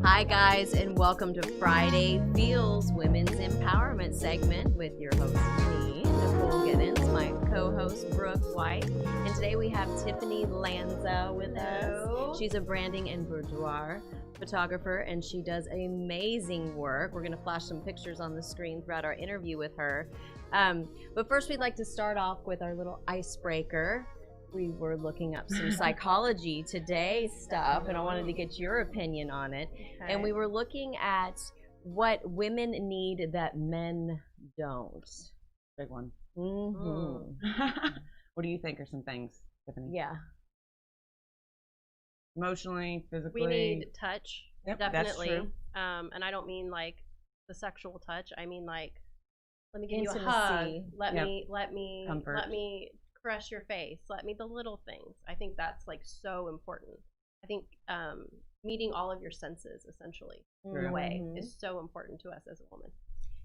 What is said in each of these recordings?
Hi guys, and welcome to Friday Feels Women's Empowerment segment with your host me, Nicole Giddens, my co-host Brooke White, and today we have Tiffany Lanza with us. She's a branding and boudoir photographer, and she does amazing work. We're going to flash some pictures on the screen throughout our interview with her. But first, we'd like to start off with our little icebreaker. We were looking up some psychology today stuff, and I wanted to get your opinion on it. Okay. And we were looking at what women need that men don't. Big one. Mm-hmm. What do you think are some things, Tiffany? Yeah. Emotionally, physically. We need touch, yep, definitely. That's true. And I don't mean like the sexual touch. I mean like, let me give Intimacy. you a hug. Let Yep. me Comfort. let me caress your face. Let me the little things. I think that's like so important. I think meeting all of your senses essentially in a way is so important to us as a woman.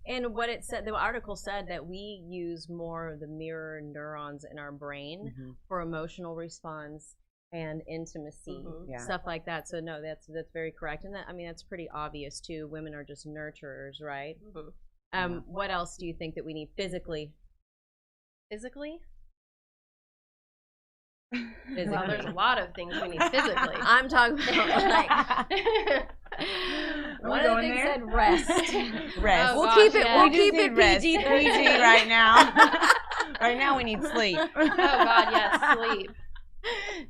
And what it said, the article said that we use more of the mirror neurons in our brain for emotional response and intimacy, stuff like that. So no, that's very correct. And that, I mean, that's pretty obvious too. Women are just nurturers, right? What else do you think that we need physically? Physically? Well, there's a lot of things we need physically. I'm talking about like one of the things said rest. Rest. Oh, We'll gosh, keep it. yeah. We'll We keep just it need rest. PG right now. Right now we need sleep. Oh God, yes, sleep.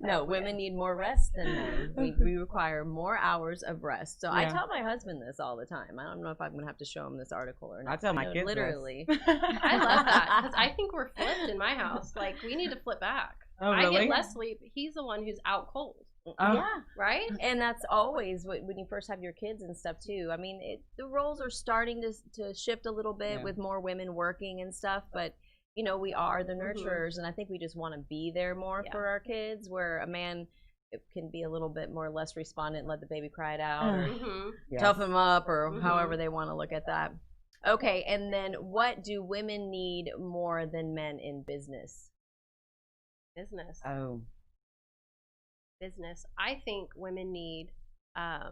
No, women need more rest than men. We require more hours of rest. So I Yeah. tell my husband this all the time. I don't know if I'm gonna have to show him this article or not. I tell my No, kids literally. I love that because I think we're flipped in my house. Like we need to flip back. Oh, I really? get less sleep. He's the one who's out cold, Oh. Yeah. right? And that's always when you first have your kids and stuff too. I mean, the roles are starting to shift a little bit with more women working and stuff, but you know, we are the nurturers, and I think we just want to be there more for our kids, where a man can be a little bit more less respondent and let the baby cry it out or tough him up or however they want to look at that. Okay, and then what do women need more than men in business? Business. Oh. Business. I think women need to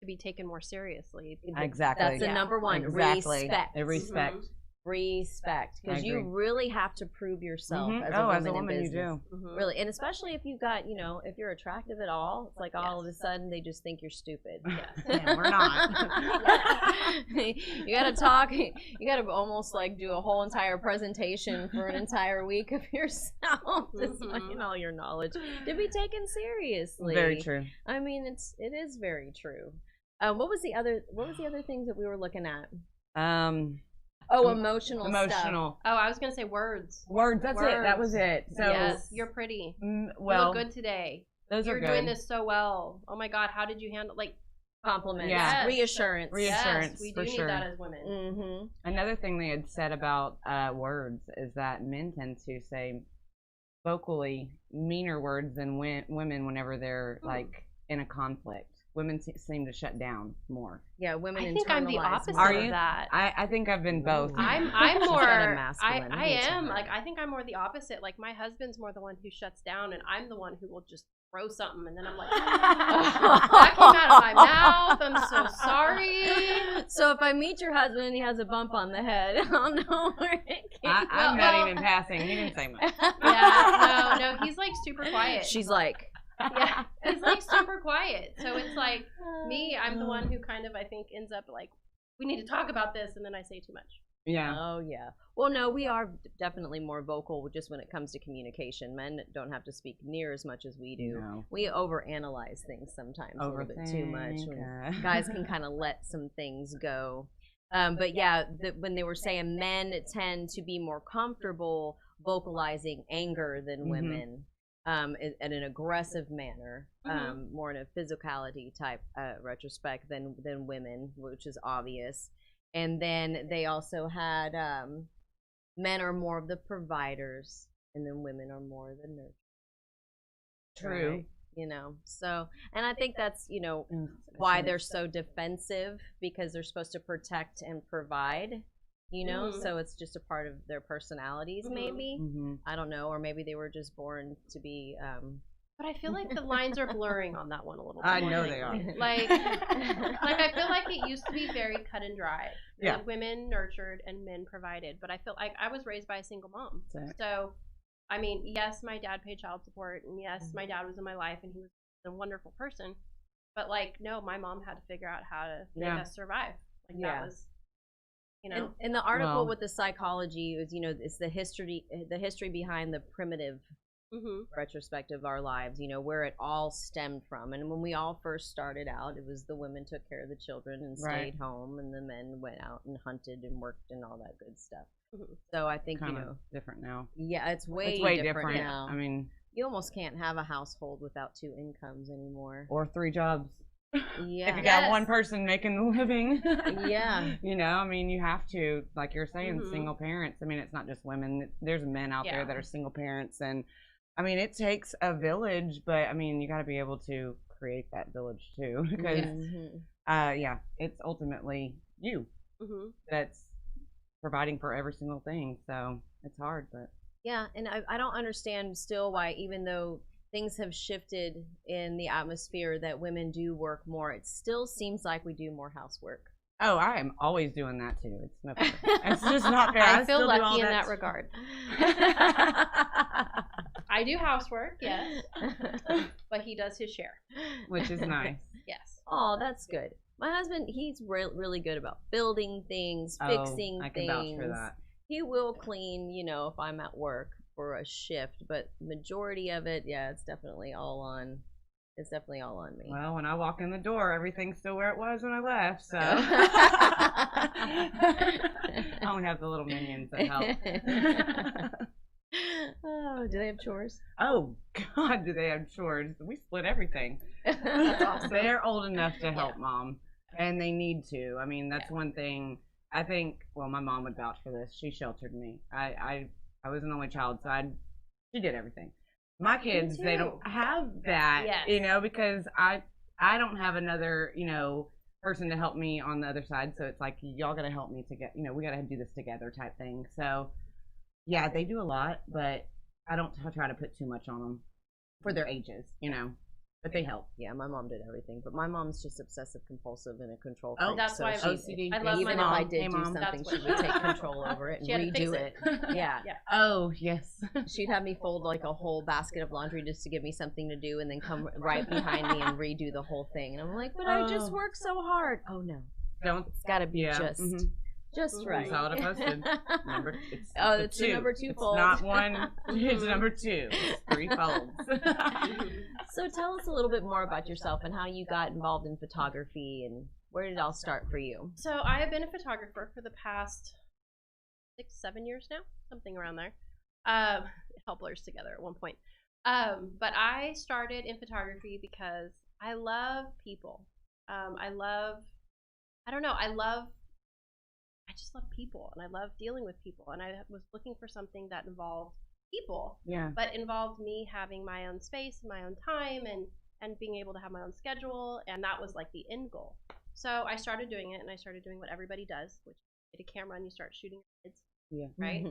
be taken more seriously. Exactly. That's the number one. Exactly. Respect. Respect. Respect, because you really have to prove yourself as a woman in business. You do. Really, and especially if you've got, you know, if you're attractive at all, it's like all of a sudden they just think you're stupid. Yeah, we're not. You got to talk. You got to almost like do a whole entire presentation for an entire week of yourself, just you know, your knowledge to be taken seriously. Very true. I mean, it is very true. What was the other things that we were looking at? Oh, emotional stuff. Oh, I was gonna say words. Words. That's it. That was it. So yes, you're pretty. Well, you look good today. Those You're are good. doing this so well. Oh my God, how did you handle compliments? Yeah. Reassurance. Yes, we do for need sure. that as women. Another thing they had said about words is that men tend to say vocally meaner words than women whenever they're like in a conflict. Women seem to shut down more. Yeah, women. I think I'm the opposite Are of you? that. I think I've been both. I'm more. masculine. I am like I think I'm more the opposite. Like my husband's more the one who shuts down, and I'm the one who will just throw something, and then I'm like, that came out of my mouth. I'm so sorry. So if I meet your husband and he has a bump on the head, I'll know where it came from. I'm not even passing. He didn't say much. Yeah, no, he's like super quiet. She's like. Yeah, he's like super quiet. So it's like me, I'm the one who kind of I think ends up like, we need to talk about this, and then I say too much. Yeah. Oh yeah. Well, no, we are definitely more vocal just when it comes to communication. Men don't have to speak near as much as we do. No. We overanalyze things sometimes a little bit too much. Guys can kind of let some things go. But yeah, when they were saying men tend to be more comfortable vocalizing anger than women. In an aggressive manner, more in a physicality type retrospect than women, which is obvious. And then they also had men are more of the providers, and then women are more the nurturers. True. Right? You know, so, and I think that's, you know, Mm, why sure. they're so defensive, because they're supposed to protect and provide, you know, Mhm. so it's just a part of their personalities, Mhm. maybe. Mhm. I don't know, or maybe they were just born to be. But I feel like the lines are blurring on that one a little bit. I more know they lately. are. Like I feel like it used to be very cut and dry. Yeah. Women nurtured and men provided. But I feel like I was raised by a single mom. That's it. So, I mean, yes, my dad paid child support, and yes, my dad was in my life, and he was a wonderful person. But like, no, my mom had to figure out how to make Yeah. us survive. Like Yeah. that was, you know. In the article Well- with the psychology is, you know, it's the history behind the primitive Mm-hmm. retrospective of our lives, you know, where it all stemmed from. And when we all first started out, it was the women took care of the children and Right. stayed home, and the men went out and hunted and worked and all that good stuff. Mm-hmm. So I think, Kind you of know, different now. yeah, it's way, It's way different, different. now. I mean, You almost can't have a household without 2 incomes anymore. or 3 jobs. If you Yeah. got Yes. one person making the living. Yeah. You know, I mean, you have to, like you're saying, Mhm. single parents. I mean, it's not just women. There's men out there Yeah. that are single parents. And, I mean, it takes a village, but, I mean, you got to be able to create that village, too. Because, Mhm. yeah, it's ultimately you Mm-hmm. that's providing for every single thing. So, it's hard, but. Yeah, and I don't understand still why, even though things have shifted in the atmosphere that women do work more, it still seems like we do more housework. Oh, I am always doing that, too. It's not fair. It's just not fair. I feel still do all lucky in that too. regard. I do housework, yes, but he does his share. Which is nice. Yes. Oh, that's good. My husband, he's really good about building things, Oh, fixing I can things. vouch for that. He will clean, you know, if I'm at work for a shift, but majority of it, yeah, it's definitely all on. It's definitely all on me. Well, when I walk in the door, everything's still where it was when I left, so. I only have the little minions that help. Oh, do they have chores? Oh, God, do they have chores? We split everything. That's awesome. They're old enough to help Mom, and they need to. I mean, that's one thing. I think, well, my mom would vouch for this. She sheltered me. I was an only child, so she did everything. My kids, they don't have that, Yes. you know, because I don't have another, you know, person to help me on the other side. So it's like, y'all got to help me to get, you know, we got to do this together type thing. So, yeah, they do a lot, but I don't try to put too much on them for their ages, you know, but they help. Yeah, my mom did everything, but my mom's just obsessive compulsive and a control Oh, freak. That's so why she's, OCD. I love even my if I mom. did Hey, do Mom. something, That's she what- would take control over it and She had to redo fix it. Yeah. Yeah. Oh, yes. She'd have me fold like a whole basket of laundry just to give me something to do, and then come right behind me and redo the whole thing. And I'm like, but I just Oh. work so hard. Oh no, Don't. it's got to be Yeah. just Mhm. just right. Saw it posted. It's Oh, the it's the number 2 It's fold. not one. It's number 2. It's 3 folds. So tell us a little bit more about yourself and how you got involved in photography, and where did it all start for you? So I have been a photographer for the past 6-7 years now, something around there. It all blurs together at one point. But I started in photography because I love people. I just love people, and I love dealing with people. And I was looking for something that involved people, Yeah. but involved me having my own space and my own time, and being able to have my own schedule. And that was like the end goal. So I started doing it, and I started doing what everybody does, which is get a camera and you start shooting kids. Yeah. Right.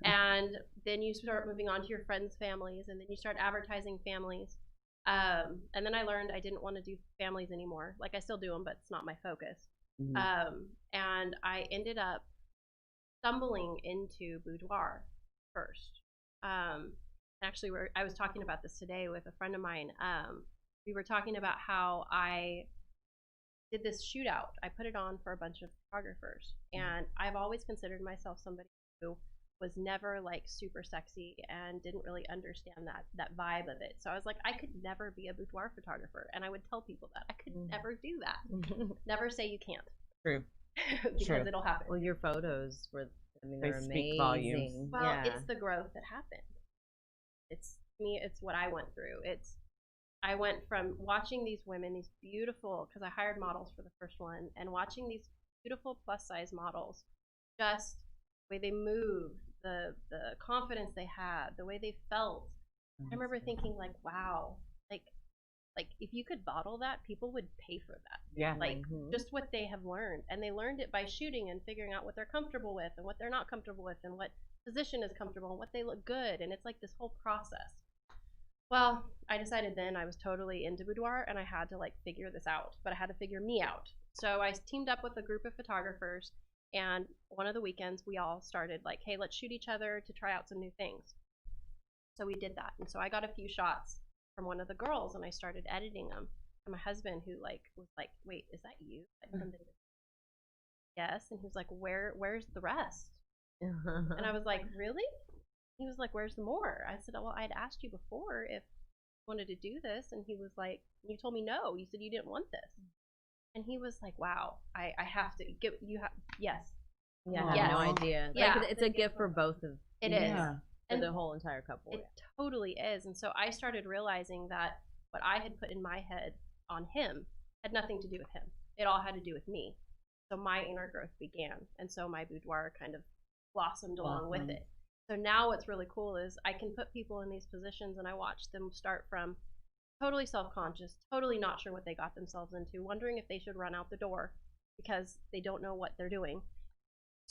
And then you start moving on to your friends' families, and then you start advertising families. And then I learned I didn't want to do families anymore. Like, I still do them, but it's not my focus. Mhm. And I ended up stumbling into boudoir first. Actually, I was talking about this today with a friend of mine. We were talking about how I did this shootout. I put it on for a bunch of photographers, and I've always considered myself somebody who was never like super sexy and didn't really understand that vibe of it. So I was like, I could never be a boudoir photographer, and I would tell people that I could never do that. Never say you can't. True. Because True. it'll happen. Well, your photos were, I mean, They they're speak amazing. volumes. Well, yeah. it's the growth that happened. It's me. It's what I went through. I went from watching these women, these beautiful, because I hired models for the first one, and watching these beautiful plus size models, just the way they moved, the confidence they had, the way they felt. I remember thinking like, wow, like if you could bottle that, people would pay for that. Yeah. Like just what they have learned, and they learned it by shooting and figuring out what they're comfortable with and what they're not comfortable with and what position is comfortable and what they look good, and it's like this whole process. Well, I decided then I was totally into boudoir and I had to like figure this out, but I had to figure me out. So I teamed up with a group of photographers, and one of the weekends we all started like, hey, let's shoot each other to try out some new things. So we did that, and so I got a few shots from one of the girls and I started editing them. And my husband, who like was like, wait, is that you? Yes. And he was like, where's the rest? And I was like, really? He was like, where's the more? I said, well, I'd asked you before if you wanted to do this. And he was like, you told me no. You said you didn't want this. And he was like, wow, I have to give you yes. Yeah, I had no idea. Yeah. Like, it's a gift for both of It you, is. for the whole entire couple. It totally is. And so I started realizing that what I had put in my head on him had nothing to do with him. It all had to do with me. So my inner growth began. And so my boudoir kind of blossomed along with it. So now what's really cool is I can put people in these positions and I watch them start from totally self-conscious, totally not sure what they got themselves into, wondering if they should run out the door because they don't know what they're doing,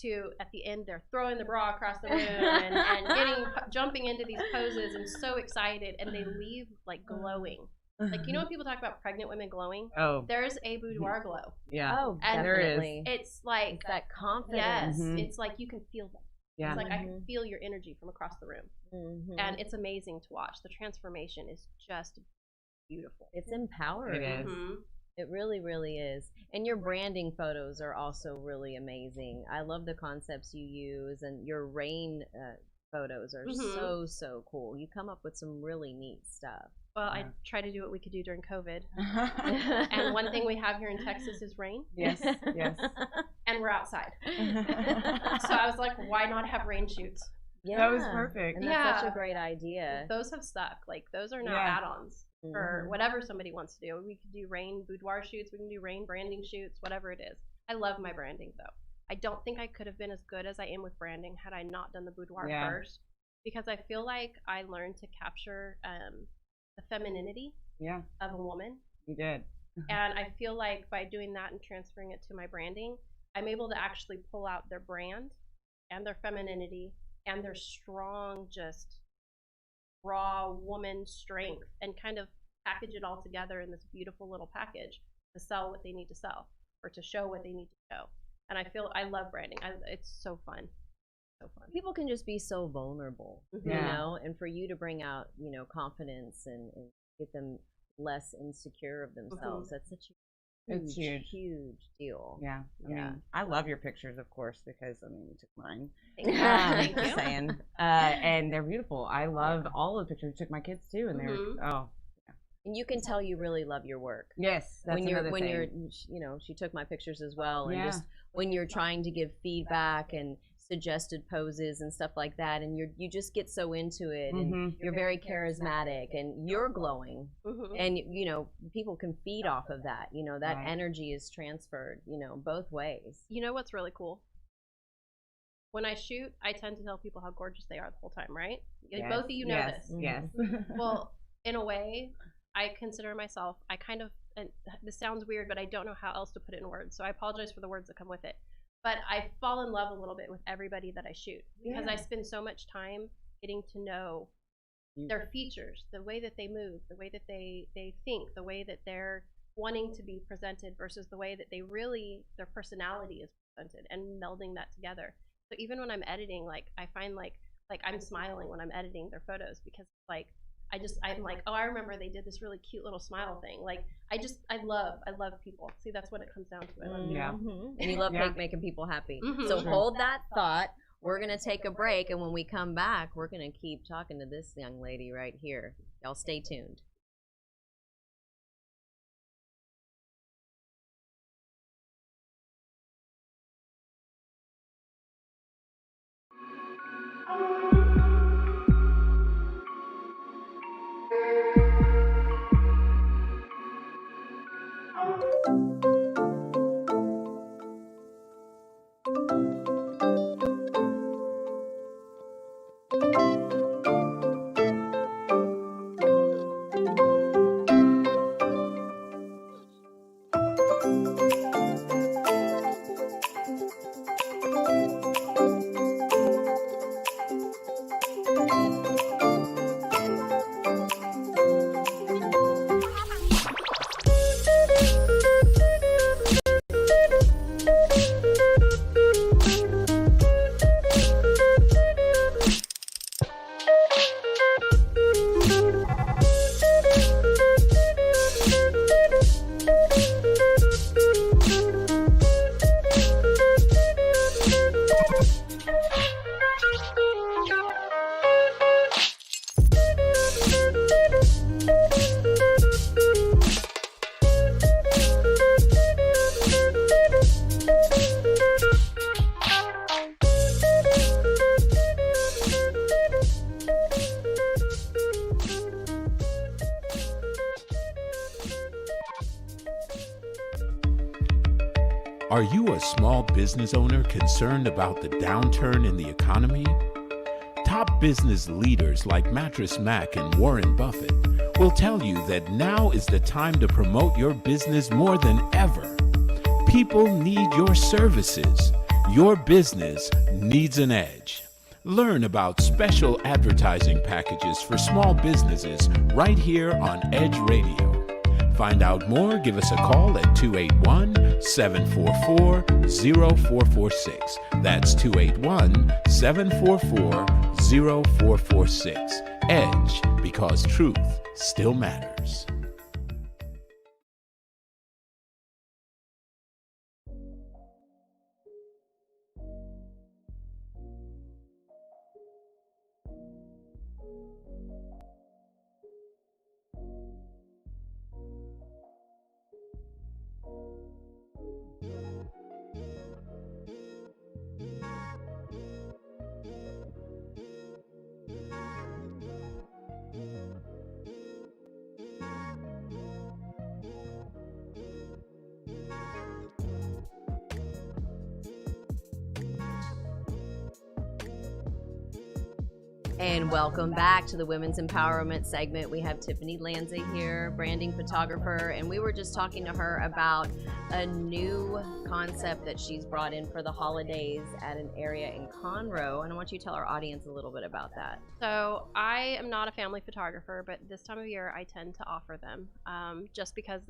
to at the end they're throwing the bra across the room and jumping into these poses and so excited, and they leave like glowing. Like, you know when people talk about pregnant women glowing? Oh. There's a boudoir glow. Yeah. Oh, And definitely. It's like It's that confidence. yes, Mhm. it's like you can feel them. Yeah. It's like I can feel your energy from across the room. Mhm. And it's amazing to watch. The transformation is just beautiful. It's empowering. It is. Mhm. It really, really is. And your branding photos are also really amazing. I love the concepts you use, and your rain photos are Mhm. so cool. You come up with some really neat stuff. Well, I try to do what we could do during COVID. And one thing we have here in Texas is rain, Yes. Yes. and we're outside. So I was like, why not have rain shoots? Yeah. That was perfect. And that's such Yeah. a great idea. Those have stuck. Like, those are now Yeah. add-ons for Mhm. whatever somebody wants to do. We could do rain boudoir shoots. We can do rain branding shoots, whatever it is. I love my branding, though. I don't think I could have been as good as I am with branding had I not done the boudoir Yeah. first, because I feel like I learned to capture the femininity Yeah, of a woman. you did. And I feel like by doing that and transferring it to my branding, I'm able to actually pull out their brand and their femininity and their strong, just raw woman strength, and kind of package it all together in this beautiful little package to sell what they need to sell or to show what they need to show. And I feel I love branding. It's so fun. So fun. People can just be so vulnerable, Mhm. you Yeah. know, and for you to bring out, confidence and get them less insecure of themselves, that's such a It's huge. huge deal. Yeah. I Yeah. mean, I love your pictures, of course, because I mean, you took mine. Thank Just you. saying. And they're beautiful. I love all of the pictures. You took my kids too, and they're Mhm. And you can tell you really love your work. Yes. That's when you're another thing. she took my pictures as well, and Yeah. just when you're trying to give feedback and suggested poses and stuff like that, and you just get so into it, and Mhm. you're very charismatic, and you're glowing, Mhm. and people can feed off of that. That Right. energy is transferred, both ways. You know what's really cool? When I shoot, I tend to tell people how gorgeous they are the whole time, right? Yes. Both of you know Yes. this. Yes. Well, in a way, I consider myself, and this sounds weird, but I don't know how else to put it in words, so I apologize for the words that come with it. But I fall in love a little bit with everybody that I shoot, because I spend so much time getting to know their features, the way that they move, the way that they think, the way that they're wanting to be presented versus the way that their personality is presented, and melding that together. So even when I'm editing, like, I find like I'm smiling when I'm editing their photos, because like I'm like, oh, I remember they did this really cute little smile thing. Like, I love people. See, that's what it comes down to. I love people. Yeah. And you love Yeah. making people happy. Mhm. So Sure. hold that thought. We're going to take a break, and when we come back, we're going to keep talking to this young lady right here. Y'all stay tuned. Are you a small business owner concerned about the downturn in the economy? Top business leaders like Mattress Mac and Warren Buffett will tell you that now is the time to promote your business more than ever. People need your services. Your business needs an edge. Learn about special advertising packages for small businesses right here on Edge Radio. Find out more, give us a call at 281-744-0446. That's 281-744-0446. Edge, because truth still matters. And welcome back to the Women's Empowerment segment. We have Tiffany Lanza here, branding photographer, and we were just talking to her about a new concept that she's brought in for the holidays at an area in Conroe. And I want you to tell our audience a little bit about that. So I am not a family photographer, but this time of year I tend to offer them just because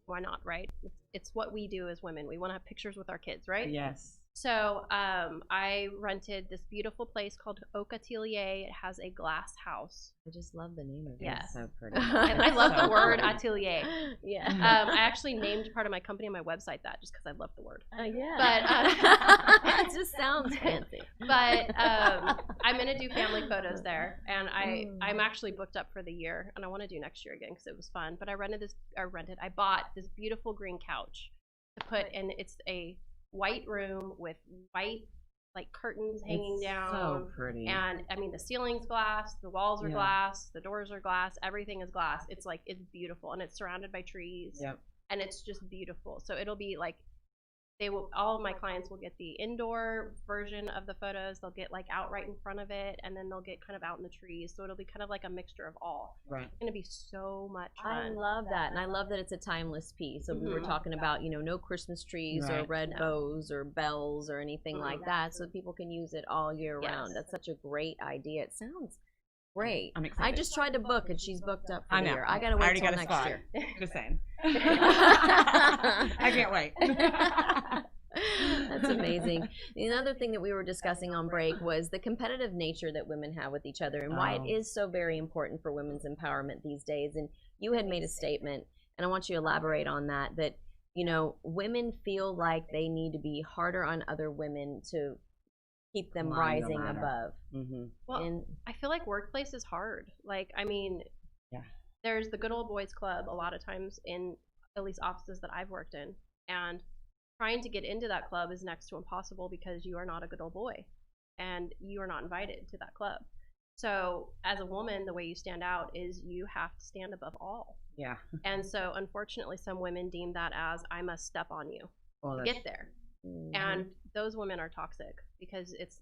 why not, right? It's what we do as women. We want to have pictures with our kids, right? Yes. So I rented this beautiful place called Oak Atelier. It has a glass house. I just love the name of it. Yes. It's so pretty. And I love the word pretty. atelier. Yeah. I actually named part of my company on my website that just because I love the word. Yeah. But it just sounds fancy. But I'm gonna do family photos there, and I'm actually booked up for the year, and I want to do next year again because it was fun. But I bought this beautiful green couch to put, and it's a white room with white like curtains hanging down. So pretty. And I mean, the ceiling's glass, the walls are glass, the doors are glass, everything is glass. It's beautiful, and it's surrounded by trees. Yep. And it's just beautiful. So it'll be like all of my clients will get the indoor version of the photos. They'll get like out right in front of it, and then they'll get kind of out in the trees. So it'll be kind of like a mixture of all. Right. It's gonna be so much I fun. love that, and I love that it's a timeless piece. So we were talking about, no Christmas trees or Right. red bows or bells or anything like that, so people can use it all year round. That's such a great idea. It sounds great. I'm excited. I just tried to book, and she's booked up for I the know. year. I gotta I wait already till got a next spot. year. Just saying. I can't wait. That's amazing. Another thing that we were discussing on break was the competitive nature that women have with each other and why it is so very important for women's empowerment these days. And you had made a statement, and I want you to elaborate on that, women feel like they need to be harder on other women to keep them rising above. Mm-hmm. Well, And I feel like workplace is hard. There's the good old boys club a lot of times in at least offices that I've worked in, and trying to get into that club is next to impossible because you are not a good old boy and you are not invited to that club. So as a woman, the way you stand out is you have to stand above all. Yeah. And so unfortunately, some women deem that as I must step on you to get there. And those women are toxic because it's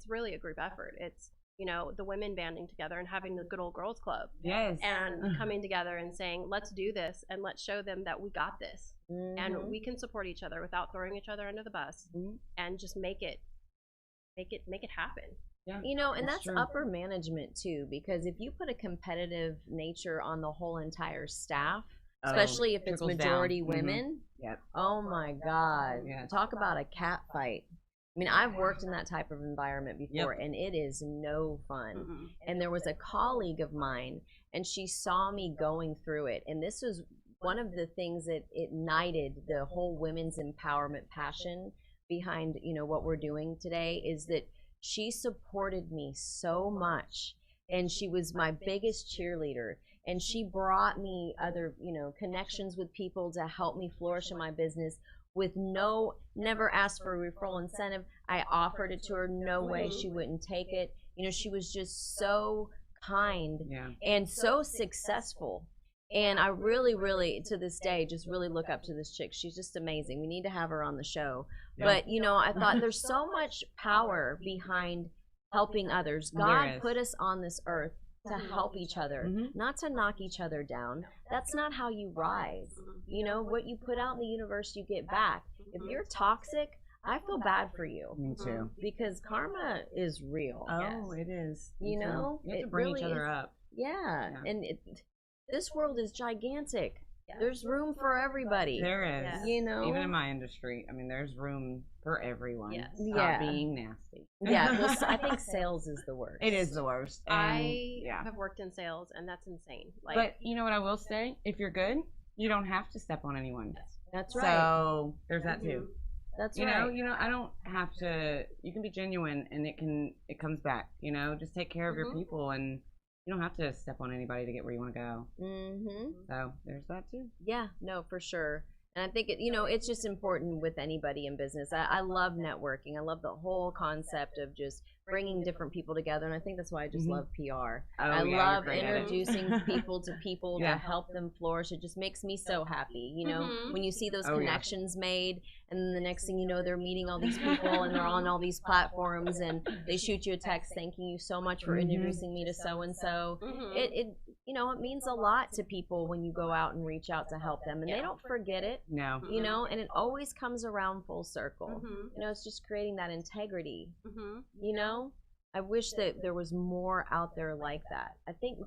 really a group effort. It's the women banding together and having the good old girls club. Yes. And coming together and saying, let's do this, and let's show them that we got this. And we can support each other without throwing each other under the bus, and just make it happen. Yeah. And that's true. upper management too, because if you put a competitive nature on the whole entire staff, especially if it's trickles majority down. women, Yep. oh my God, Yeah. talk about a cat fight. I mean, I've worked in that type of environment before, and it is no fun. And there was a colleague of mine, and she saw me going through it, and this was one of the things that ignited the whole women's empowerment passion behind what we're doing today, is that she supported me so much, and she was my biggest cheerleader, and she brought me other connections with people to help me flourish in my business with never asked for a referral incentive. I offered it to her, no way she wouldn't take it. She was just so kind and so successful. And I really, really, to this day, just really look up to this chick. She's just amazing. We need to have her on the show. Yeah. But, you know, I thought there's so much power behind helping others. There God is. put us on this earth to help each other, Mhm. not to knock each other down. That's not how you rise. You know, what you put out in the universe, you get back. If you're toxic, I feel bad for you Me too. because karma is real. Oh, it is. You Me too. know, you have to it bring really each other is. up. Yeah, Yeah. and this world is gigantic. Yes. There's room for everybody. There is. Yes. You know, Even in my industry, I mean, there's room for everyone. Yes. Stop Yeah. being nasty. yeah. Well, I think sales is the worst. It is the worst. And, I yeah. have worked in sales, and that's insane. Like, But you know what I will say? If you're good, you don't have to step on anyone. That's right. So there's that too. That's You right. know, I don't have to. You can be genuine, and it comes back. You know, just take care of your Mhm. people, and you don't have to step on anybody to get where you want to go. Mm-hmm. So there's that too. Yeah, no, for sure. And I think you know, it's just important with anybody in business. I love networking. I love the whole concept of just bringing different people together. And I think that's why I just Mhm. love PR. Oh, I yeah, love you're great at it. introducing people to people Yeah. to help them flourish. It just makes me so happy. You know, Mhm. when you see those Oh, yeah. connections made, and then the next thing you know, they're meeting all these people and they're on all these platforms, and they shoot you a text thanking you so much for Mhm. introducing me to so and so. Mhm. It you know, it means a lot to people when you go out and reach out to help them, and they don't forget it. No. You know, and it always comes around full circle. Mhm. You know, it's just creating that integrity. Mhm. You know, I wish that there was more out there like that. I think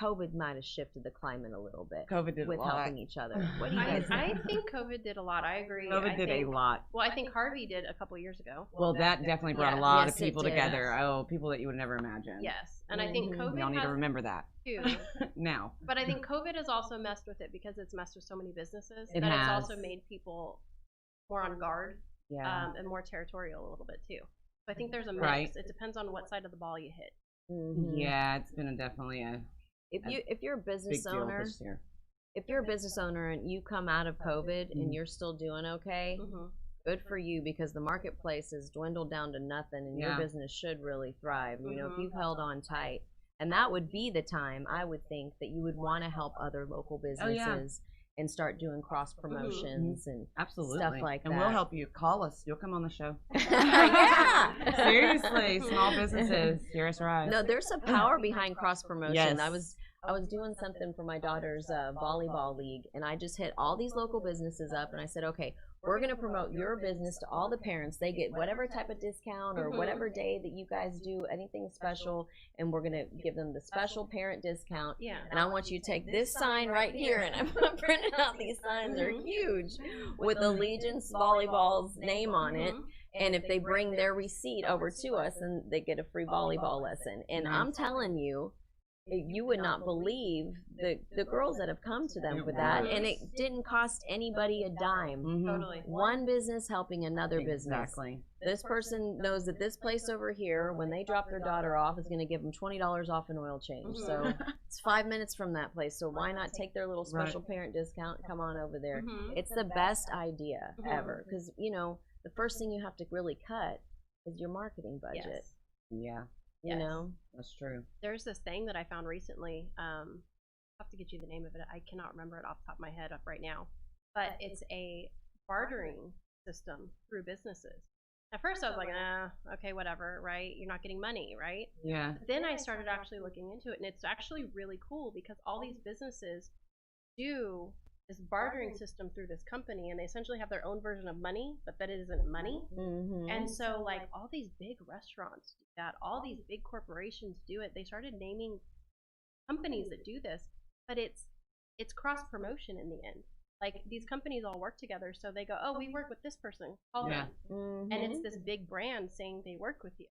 COVID might have shifted the climate a little bit COVID did with a lot. helping each other. What do you I, guys think? I think COVID did a lot. I agree. COVID I did think, a lot. Well, I think Harvey did a couple years ago. Well, that definitely brought Yeah. a lot Yes, of it people did. together. Oh, people that you would never imagine. Yes, and I think Mhm. COVID We all need to has remember that too. now. But I think COVID has also messed with it because it's messed with so many businesses. It that has. It's also made people more on guard Yeah. and more territorial a little bit too. So I think there's a mix. Right. It depends on what side of the ball you hit. Mhm. Yeah, it's been definitely a If you're a big business deal owner, this year. if you're a business owner and you come out of COVID and Mhm. you're still doing okay, Mhm. good for you, because the marketplace has dwindled down to nothing, and your Yeah. business should really thrive. You know, if Mhm. you've held on tight, and that would be the time I would think that you would want to help other local businesses and start doing cross promotions and Absolutely. stuff like and that. we'll help you. Call us. You'll come on the show. Yeah. Seriously, small businesses, hear us rise. No, there's a power behind cross promotion. Yes. I was doing something for my daughter's volleyball league, and I just hit all these local businesses up, and I said, okay, we're going to promote your business to all the parents. They get whatever type of discount or Mhm. whatever day that you guys do anything special, and we're going to give them the special parent discount. Yeah. And I want you to take this sign right here, and I'm printing out these signs. They're huge with Allegiance Volleyball's name on it. Mhm. And if they bring their receipt over to us, then they get a free volleyball lesson. And I'm telling you, you would not believe the girls that have come to them for that. And it didn't cost anybody a dime. Mhm. Totally. One business helping another business. Exactly. This person knows that this place over here, when they drop their daughter off, is going to give them $20 off an oil change. So it's 5 minutes from that place. So why not take their little special parent discount and come on over there? Mhm. It's the best idea Mhm. ever, because you know the first thing you have to really cut is your marketing budget. Yes. Yeah, You Yes. know, that's true. There's this thing that I found recently. I'll have to get you the name of it. I cannot remember it off the top of my head up right now. But it's a bartering system through businesses. At first I was like, okay, whatever, right? You're not getting money, right? Yeah. But then I started actually looking into it, and it's actually really cool because all these businesses do this bartering system through this company, and they essentially have their own version of money, but that it isn't money. mm-hmm. And so, like, all these big restaurants do that, all these big corporations do it. They started naming companies that do this, but it's cross promotion in the end. Like, these companies all work together, so they go, oh, we work with this person, call Yeah. them. And it's this big brand saying they work with you.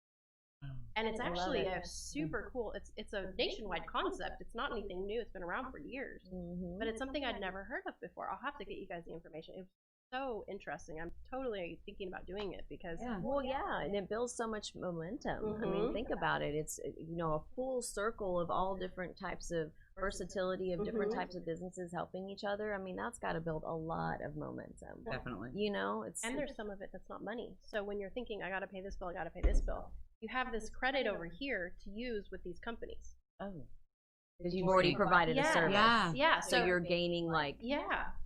And it's I love actually it. a super cool. It's a nationwide concept. It's not anything new. It's been around for years, Mm-hmm. but it's something I'd never heard of before. I'll have to get you guys the information. It was so interesting. I'm totally thinking about doing it because Well, yeah, and it builds so much momentum. I mean, Mhm. think about it. It's a full circle of all different types of versatility of different Mhm. types of businesses helping each other. I mean, that's got to build a lot of momentum. Definitely. You know, it's and there's some of it that's not money. So when you're thinking, I got to pay this bill, I got to pay this bill, you have this credit over here to use with these companies. oh Because you've already provided a Yeah. service. Yeah. Yeah. So you're gaining like yeah,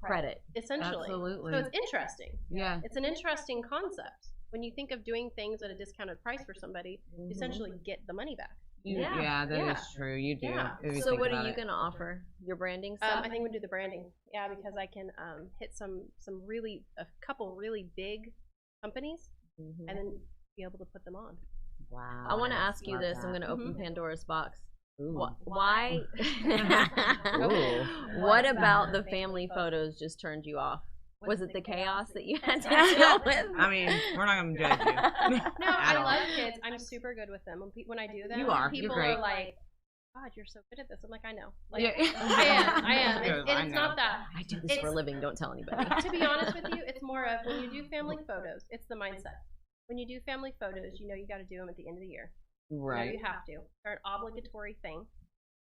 credit. essentially. Absolutely. So it's interesting. Yeah. It's an interesting concept. When you think of doing things at a discounted price for somebody, you essentially get the money back. Yeah, that is Yeah. true. You do. Yeah. if you So think what about are you it. going to offer? Your branding stuff? I think we do the branding. Yeah, because I can hit a couple really big companies Mhm. and then be able to put them on. Wow. I want to ask you Love this. I'm that. going to open Pandora's box. Ooh. Why? Ooh. What about the family photos just turned you off? Was it the chaos that you had to deal with? I mean, we're not going to judge you. No, At I all. love kids. I'm super good with them. When I do them, You are. You're people great. are like, God, you're so good at this. I'm like, I know. Like, Yeah. I am. Good, And I it's know. not that. I do this for a It's- living. Don't tell anybody. To be honest with you, it's more of when you do family photos, it's the mindset. When you do family photos, you know you got to do them at the end of the year. You know Right. you have to. They're an obligatory thing.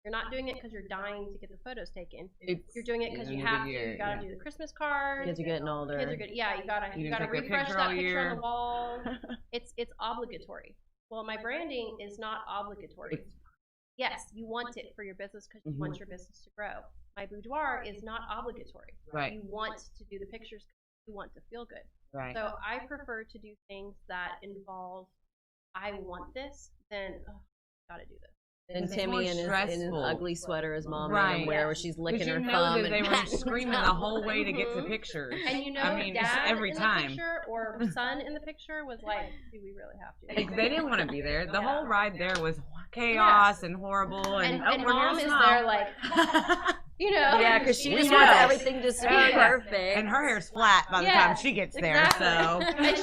You're not doing it because you're dying to get the photos taken. It's You're doing it because you end of the have to. year, You got to yeah. do the Christmas card. Kids are getting older. Kids are good. Yeah, you gotta You you didn't gotta take their refresh picture that all picture on year. the wall. It's obligatory. Well, my branding is not obligatory. It's- Yes, you want it for your business because you Mhm. want your business to grow. My boudoir is not obligatory. Right. You want to do the pictures because you want to feel good. Right. So I prefer to do things that involve I want this than gotta do this. And It's Timmy more in his stressful. ugly sweater his mom Right. made him wear, where she's Because licking you her know thumb that and they were patting screaming her the tongue. whole way to get the Mhm. pictures. And you know, I mean, it's dad every in time. the picture or son in the picture was like, do we really have to? Like, they didn't want to be there. The Yeah. whole ride there was chaos and horrible. And, And we're mom here is to there smile. like, you know. Yeah, because she We just know. wants everything just to be Oh, yeah. perfect. And her hair's flat by the Yeah, time she gets there, exactly. so And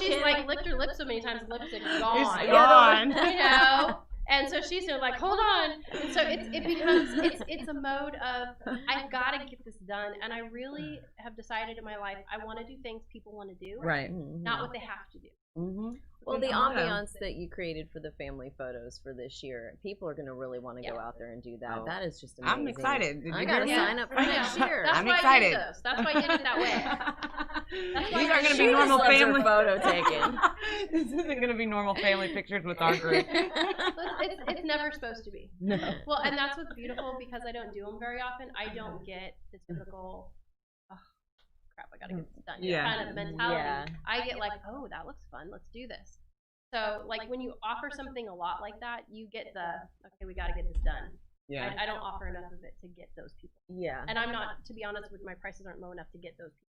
she's like licked her lips so many times, the lipstick's gone. it's gone. You know. And so she's there like, hold on. And so it becomes it's a mode of I've got to get this done, and I really have decided in my life I want to do things people want to do, Right. Mhm. not what they have to do. Mm-hmm. Well, the Yeah. ambiance that you created for the family photos for this year, people are going to really want to go Yeah. out there and do that. Oh. That is just amazing. I'm excited. Did I you got to hear Yeah. sign up for I next know. year. That's I'm why excited. I did this. That's why I did it that way. These aren't going to She be just normal loves her family photo taken. This isn't going to be normal family pictures with our group. It's never supposed to be. No. Well, and that's what's beautiful because I don't do them very often. I don't get the typical, oh, crap, I gotta get this done Yeah. kind of mentality. Yeah. I get like, oh, that looks fun. Let's do this. So, like, when you offer something a lot like that, you get the, okay, we gotta get this done. Yeah. I don't offer enough of it to get those people. Yeah. And I'm not, to be honest with my prices aren't low enough to get those people.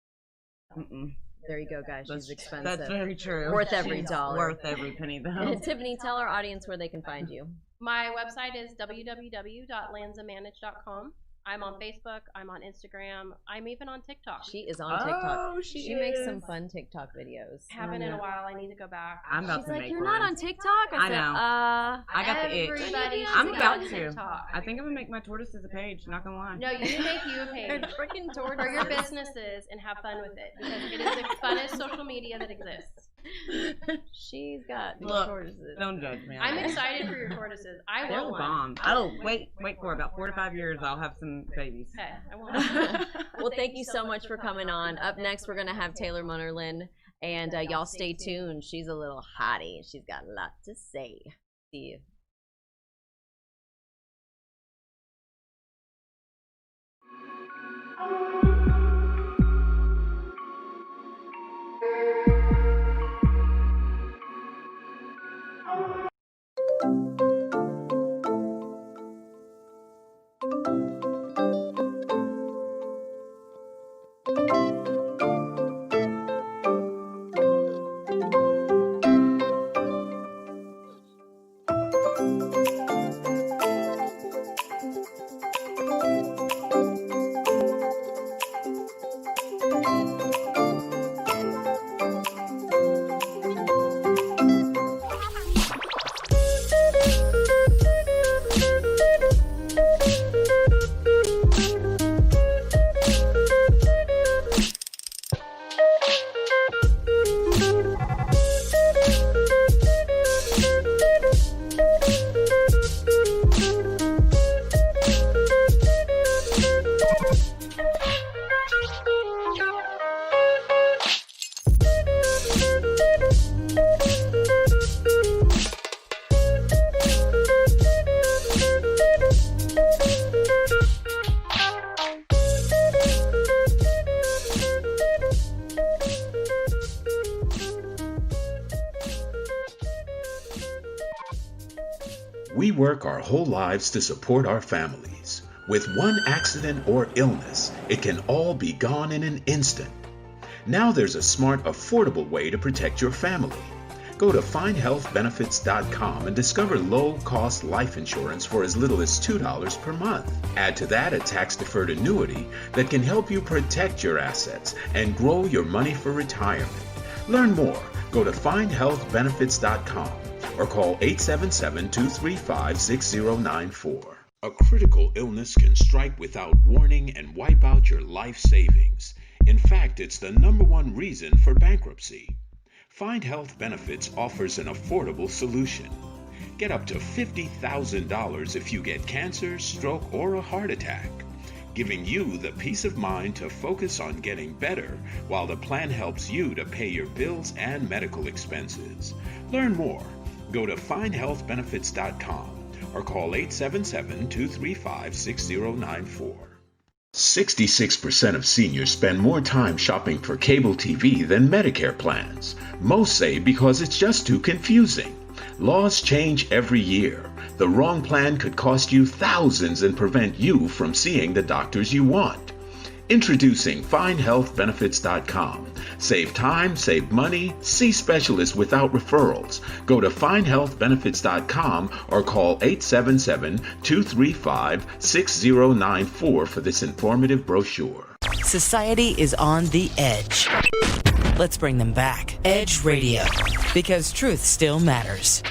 Mm-mm. There you go, guys. She's That's expensive. very true. Worth every She's dollar. Worth every penny, though. Tiffany, tell our audience where they can find you. My website is www.lanzamanage.com. I'm on Facebook. I'm on Instagram. I'm even on TikTok. She is on TikTok. Oh, She makes some is. fun TikTok videos. Haven't in a while. I need to go back. I'm about She's to like, make you're one. not on TikTok? I said, know. I got the itch. Everybody I'm should be about on to. TikTok. I think I'm gonna make my tortoises a page. Not gonna lie. No, you need to make you a page Freaking for your businesses and have fun with it because it is the funnest social media that exists. She's got Look, tortoises. Don't judge me. I'm excited for your tortoises. I They're want the one. bomb. Oh, wait for about 4 to 5 years. I'll have some babies. Okay, I want one. Well, thank you so much for coming on. Up next, we're going to have Taylor Munnerlin, and y'all stay tuned. She's a little hottie. She's got a lot to say. See you. We work our whole lives to support our families. With one accident or illness, it can all be gone in an instant. Now there's a smart, affordable way to protect your family. Go to findhealthbenefits.com and discover low-cost life insurance for as little as $2 per month. Add to that a tax-deferred annuity that can help you protect your assets and grow your money for retirement. Learn more. Go to findhealthbenefits.com or call 877-235-6094. A critical illness can strike without warning and wipe out your life savings. In fact, it's the #1 reason for bankruptcy. Find Health Benefits offers an affordable solution. Get up to $50,000 if you get cancer, stroke, or a heart attack, giving you the peace of mind to focus on getting better while the plan helps you to pay your bills and medical expenses. Learn more. Go to findhealthbenefits.com or call 877-235-6094. 66% of seniors spend more time shopping for cable TV than Medicare plans. Most say because it's just too confusing. Laws change every year. The wrong plan could cost you thousands and prevent you from seeing the doctors you want. Introducing FindHealthBenefits.com. Save time, save money, see specialists without referrals. Go to FindHealthBenefits.com or call 877-235-6094 for this informative brochure. Society is on the edge. Let's bring them back. Edge Radio. Because truth still matters.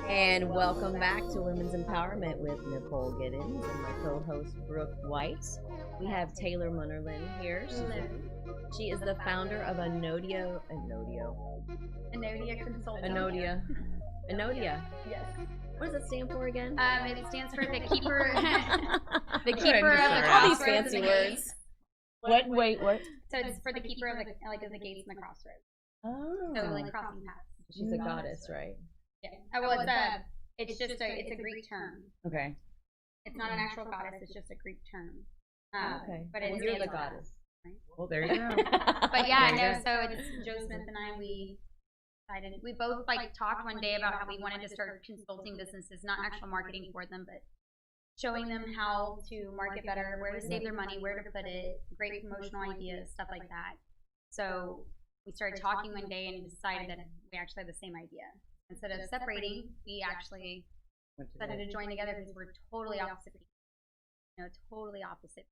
And welcome back to Women's Empowerment with Nicole Giddens and my co-host Brooke White. We have Taylor Munnerlin here. She is the founder of Anodia Consulting. Anodia. Yes. What does it stand for again? It stands for the keeper. The Go keeper of ahead, the Mr. All these crossroads fancy and the words. gates. What? So it's for the keeper of the gates and the crossroads. Oh. So like crossing paths. She's a goddess, right? Yeah. Well, it's just a Greek term. Okay. It's not an actual goddess. It's just a Greek term. Okay. But Well, it's you're the goddess. Well, there you go. But yeah, There you no. So it's Joe Smith and I. We decided we both talked one day about how we wanted to start consulting businesses, not actual marketing for them, but showing them how to market better, where to save their money, where to put it, great promotional ideas, stuff like that. So we started talking one day and decided that we actually had the same idea. Instead of separating, we actually decided to join together because we're totally opposite people. Totally opposite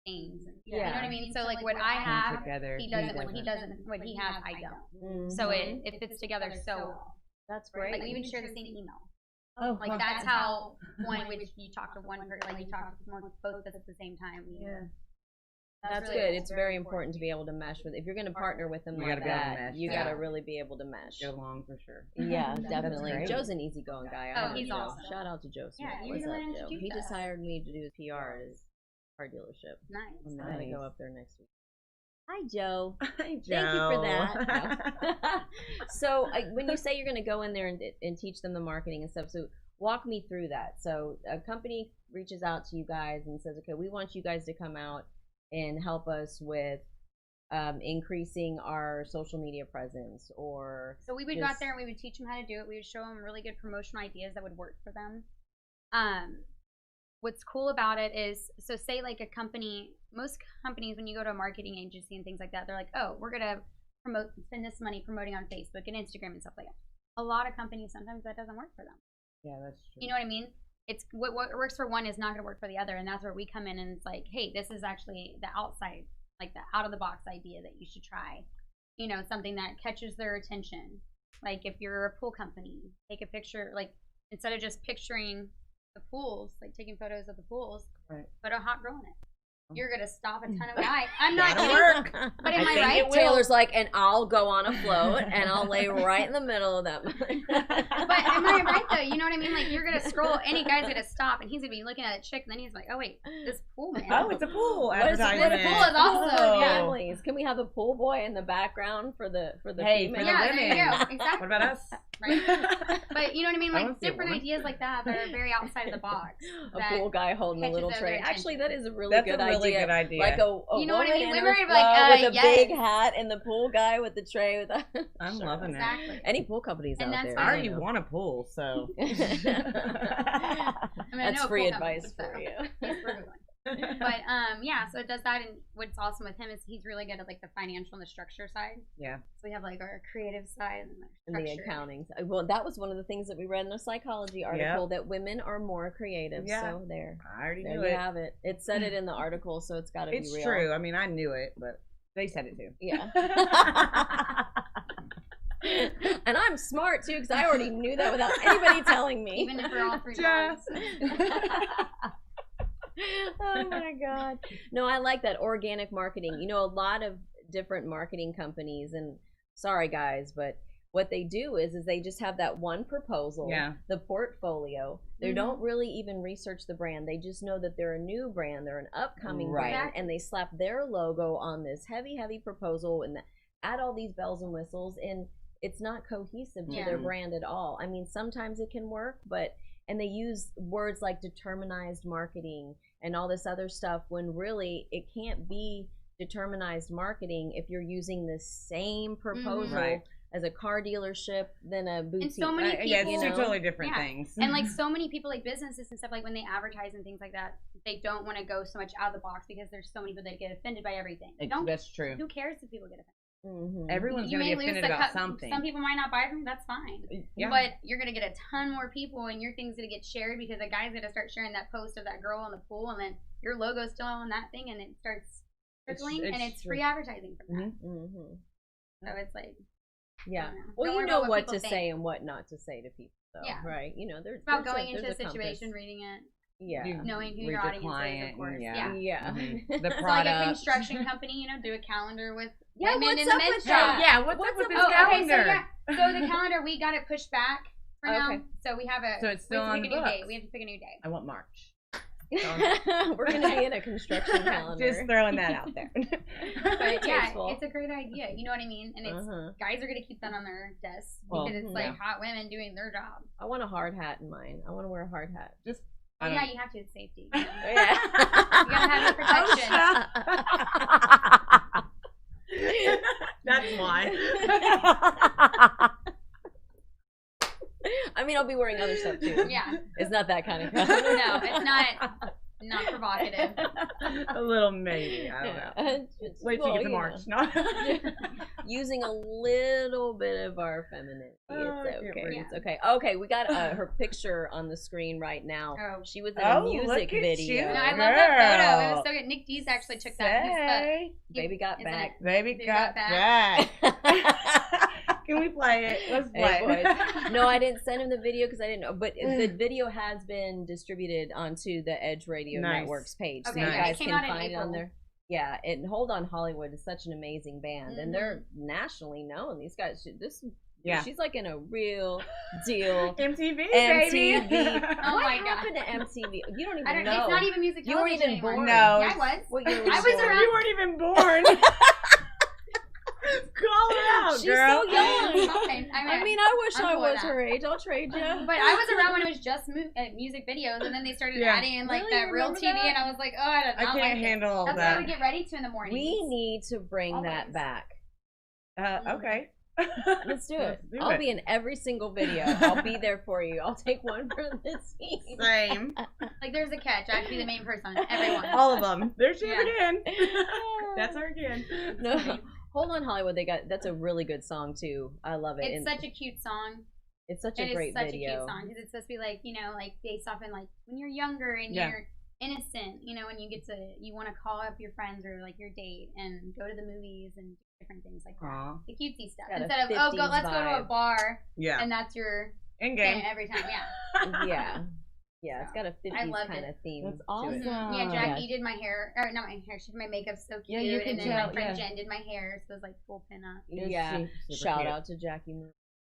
things. And, You know what I mean? So what I have, together, he doesn't. What he doesn't, what he has, I don't. So it fits together so well. That's great. We even share the same email. Oh, That's how which you talk to one person, you talk to both of us at the same time. Yeah. That's really good. cool. It's very important to be able to mesh with. If you're going to partner with them You like gotta be able to that, mesh, you yeah. got to really be able to mesh. Get along for sure. Yeah, That's definitely. great. Joe's an easygoing guy. Oh, I know he's Joe. awesome. Shout out to Joe Smith. Yeah, you What's really up, Joe? introduced He just us. hired me to do his PR at his car dealership. Nice. I'm going to go up there next week. Hi, Joe. Hi, Thank you for that. No. So when you say you're going to go in there and teach them the marketing and stuff, so walk me through that. So a company reaches out to you guys and says, okay, we want you guys to come out and help us with increasing our social media presence, or So we would go out there and we would teach them how to do it. We would show them really good promotional ideas that would work for them. what's cool about it is, so say like a company, most companies, when you go to a marketing agency and things like that, they're like, oh, we're going to spend this money promoting on Facebook and Instagram and stuff like that. A lot of companies, sometimes that doesn't work for them. Yeah, that's true. You know what I mean? It's what works for one is not going to work for the other, and that's where we come in and it's like, hey, this is actually the outside, like the out of the box idea that you should try. You know, something that catches their attention. Like if you're a pool company, take a picture, like instead of just picturing the pools, like taking photos of the pools, Right. put a hot girl in it. You're gonna stop a ton of guys. I'm not That'll kidding. work. But am I think right? it will. Taylor's like, and I'll go on a float and I'll lay right in the middle of that. But am I right though? You know what I mean? Like you're gonna scroll, any guy's gonna stop, and he's gonna be looking at a chick, and then he's like, oh wait, this pool man. Oh, it's a pool What is it? advertisement. The pool is awesome. Oh. Yeah. Families. Can we have a pool boy in the background for the Hey, female? for the Yeah, women. there you go. Exactly. What about us? Right. But you know what I mean? I Like wanna see a different woman. ideas like that that are very outside of the box. A that pool guy holding a catches little their tray. attention. Actually, that is a really That's good a really idea. good idea. Like a You know what I woman mean? in Women her are like, flow with a big yes. hat, and the pool guy with the tray. With a I'm Sure. loving it. Exactly. Any pool companies And out that's there? I why- already want a pool, so. I mean, I That's know a free pool company, advice so- for you. Yes, we're good one. But yeah, so it does that, and what's awesome with him is he's really good at like the financial and the structure side. Yeah. So we have like our creative side and And the the structure. accounting. Well, that was one of the things that we read in the psychology article, that women are more creative. Yeah. So there I already you knew it. have it. It said it in the article, so it's got to be It's real. true. I mean, I knew it, but they said it too. Yeah. And I'm smart too, because I already knew that without anybody telling me. Even if we're all three Yeah. dogs. Oh my god. No, I like that organic marketing. You know, a lot of different marketing companies, and sorry guys, but what they do is they just have that one proposal, Yeah. the portfolio. They don't really even research the brand. They just know that they're a new brand, they're an upcoming Right. brand, and they slap their logo on this heavy proposal and add all these bells and whistles, and it's not cohesive to Yeah. their brand at all. I mean, sometimes it can work, and they use words like determinized marketing and all this other stuff when really it can't be determinized marketing if you're using the same proposal Right. as a car dealership than a boutique. And so many people, Yeah, it's two know? totally different Yeah. things. and like so many people, like businesses and stuff, like when they advertise and things like that, they don't want to go so much out of the box because there's so many people that get offended by everything. Don't. That's true. Who cares if people get offended? Mhm. Everyone's You going may to be lose offended the about something. Some people might not buy from you. That's fine. Yeah. But you're gonna get a ton more people, and your thing's gonna get shared because the guy's gonna start sharing that post of that girl in the pool, and then your logo's still on that thing, and it starts trickling, and it's free advertising from that. Mhm. So it's like, Yeah. I don't know. Well, Don't you worry know about what people to think. say and what not to say to people, though, Yeah. right? You know, there's It's about there's going into a there's compass. situation, reading it, Yeah. You knowing who read your your audience is, client of course. and Yeah. Yeah. Mhm. The So like a product. construction company, you know, do a calendar with Yeah, women what's in the up men's with shop. that? Yeah, what's up with this Oh, okay, calendar? so yeah. So the calendar, we got it pushed back for now. Okay. So we have a. So it's still we have to on pick the a new day. books. We have to pick a new day. I want March. We're gonna be in a construction calendar. Just throwing that out there. But yeah, Tasteful. it's a great idea. You know what I mean? And it's guys are gonna keep that on their desks Well, because it's like yeah. hot women doing their job. I want a hard hat in mine. I want to wear a hard hat. Just. Oh, I don't- yeah, you have to. It's safety. You know? Yeah. You gotta have your protection. That's why. I mean, I'll be wearing other stuff too. Yeah. It's not that kind of No, color. it's not provocative. A little maybe. I don't know. Wait till you get to March. No. Using a little bit of our femininity. Oh, It's I can't okay. breathe. It's okay. Okay, we got her picture on the screen right now. Oh. She was in a Oh, music look at video. you. No, I love that photo. It was Girl. so good. Nick Dees actually took that. He's Say, Baby got isn't back. it? baby Baby got got back. Can we play it? Let's play Hey, it. boys. No, I didn't send him the video because I didn't know. But the video has been distributed onto the Edge Radio Nice. Network's page, so Okay, you yeah, it guys came can out in find it on April. there. Yeah, and Hold On Hollywood is such an amazing band, and they're nationally known. These guys, Yeah. she's like in a real deal. MTV, MTV. baby. Oh What my God. happened to MTV? You don't even I don't, know. It's not even music You weren't television even anymore. born. No, Yeah, I it's- was. What year I was was born? around. You weren't even born. Call it out, She's girl. so young. Fine. I mean, I wish I'm I cool was with that. her age. I'll trade you. But I was around when it was just music videos, and then they started Yeah. adding in like Really? that You real remember TV, that? and I was like, oh, I don't I like can't it. handle all That's what I would that. get ready to in the morning. We need to bring that Always. back. Okay. Let's do it. Let's do I'll it. be in every single video. I'll be there for you. I'll take one for the team. Same. Like, there's a catch. I have to be the main person. Everyone. All of them. There's Yeah. Shannon again. That's her again. No, hold on, Hollywood. That's a really good song too. I love it. It's And such a cute song. it's such It a is great such a video. cute song because it's supposed to be like, you know, like based off in like when you're younger and Yeah. you're innocent, you know, and you want to call up your friends or like your date and go to the movies and different things like that. Aw. The cutesy stuff. Got a Instead of, 50s let's go to a vibe. bar Yeah. and that's your In thing game. every time. Yeah. Yeah, yeah. It's got a 50s loved kind it. of theme. That's to awesome. it. Yeah, Oh, Jackie yeah. did my hair, or not my hair, she did my makeup so cute. Yeah, you and can then tell, my friend yeah. Jen did my hair, so it was like full pin up. Yeah. Super Shout cute. out to Jackie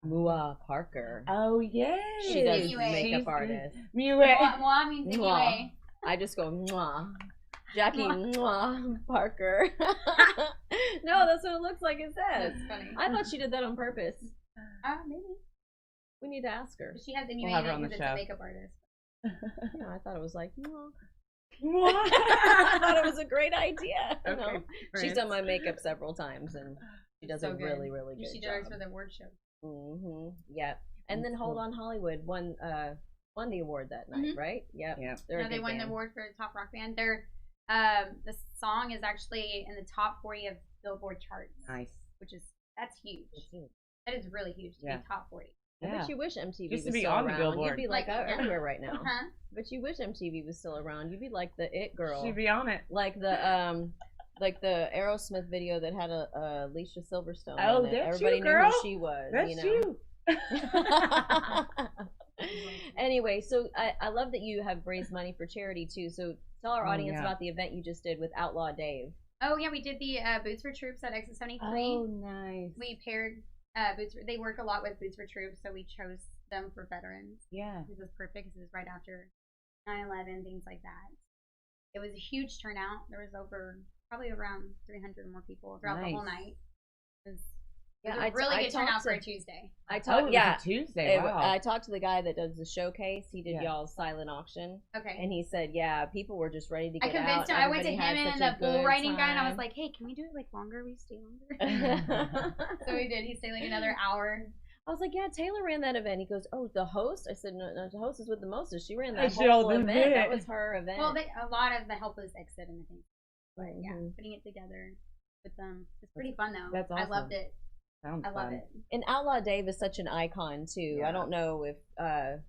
Mua Parker. Oh, yay. She does She's- makeup she's artist. Mue. Well, I mean, the Mwah. UA. I just go mwah. Jackie Mwah Parker. No, that's what it looks like. It says. That's funny. I thought she did that on purpose. Maybe. We need to ask her. She has the We'll UA have her on the because it's show. a makeup artist. Yeah, I thought it was like mwah. What? I thought it was a great idea. Okay, No. She's Prince. done my makeup several times, and she does So a good. really, really good She did job. ours for the award show. Yeah, and then That's Hold cool. On Hollywood won the award that night, right? Yep. Yeah. They're a No, they good won the band. award for top rock band. Their the song is actually in the top 40 of Billboard charts, Nice. that's huge. It's huge. That is really huge to Yeah. be top 40. I Yeah. bet you wish MTV Used to was be still on the around. Billboard. You'd be like, Like, yeah. everywhere right now. Huh? But you wish MTV was still around. You'd be like the it girl, She'd be on it. like the Aerosmith video that had a Alicia Silverstone. Oh, in it. that's Everybody you, knew girl. who she was. That's you know? you. Anyway, so I love that you have raised money for charity too. So tell our Oh, audience yeah. about the event you just did with Outlaw Dave. Oh yeah, we did the Boots for Troops at Exit 73. Oh, nice. We paired they work a lot with Boots for Troops, so we chose them for veterans. Yeah. This was perfect because it was right after 9/11, things like that. It was a huge turnout. There was probably around 300 more people throughout the whole Nice. night. It was Yeah, a really good turnout for a Tuesday. I Oh, talked. it Yeah, was a Tuesday. Wow. I talked to the guy that does the showcase. He did Yeah. y'all's silent auction, Okay. and he said, "Yeah, people were just ready to I get convinced out. him. I went to him Everybody and had the such a bull good riding guy, and I was time." like, "Hey, can we do it like longer? We stay longer." I So we did. He stayed like another hour. was like, "Yeah, Taylor ran that event." He goes, "Oh, the host?" I said, "No, the host is with the mostest. She ran that She whole all event. did That it." was her event." Well, a lot of the help was Exit and the things. But yeah, Mhm. putting it together with them. It's pretty fun though. That's I loved awesome. it. Sounds I love fun. it. And Outlaw Dave is such an icon too. Yeah. I don't know if I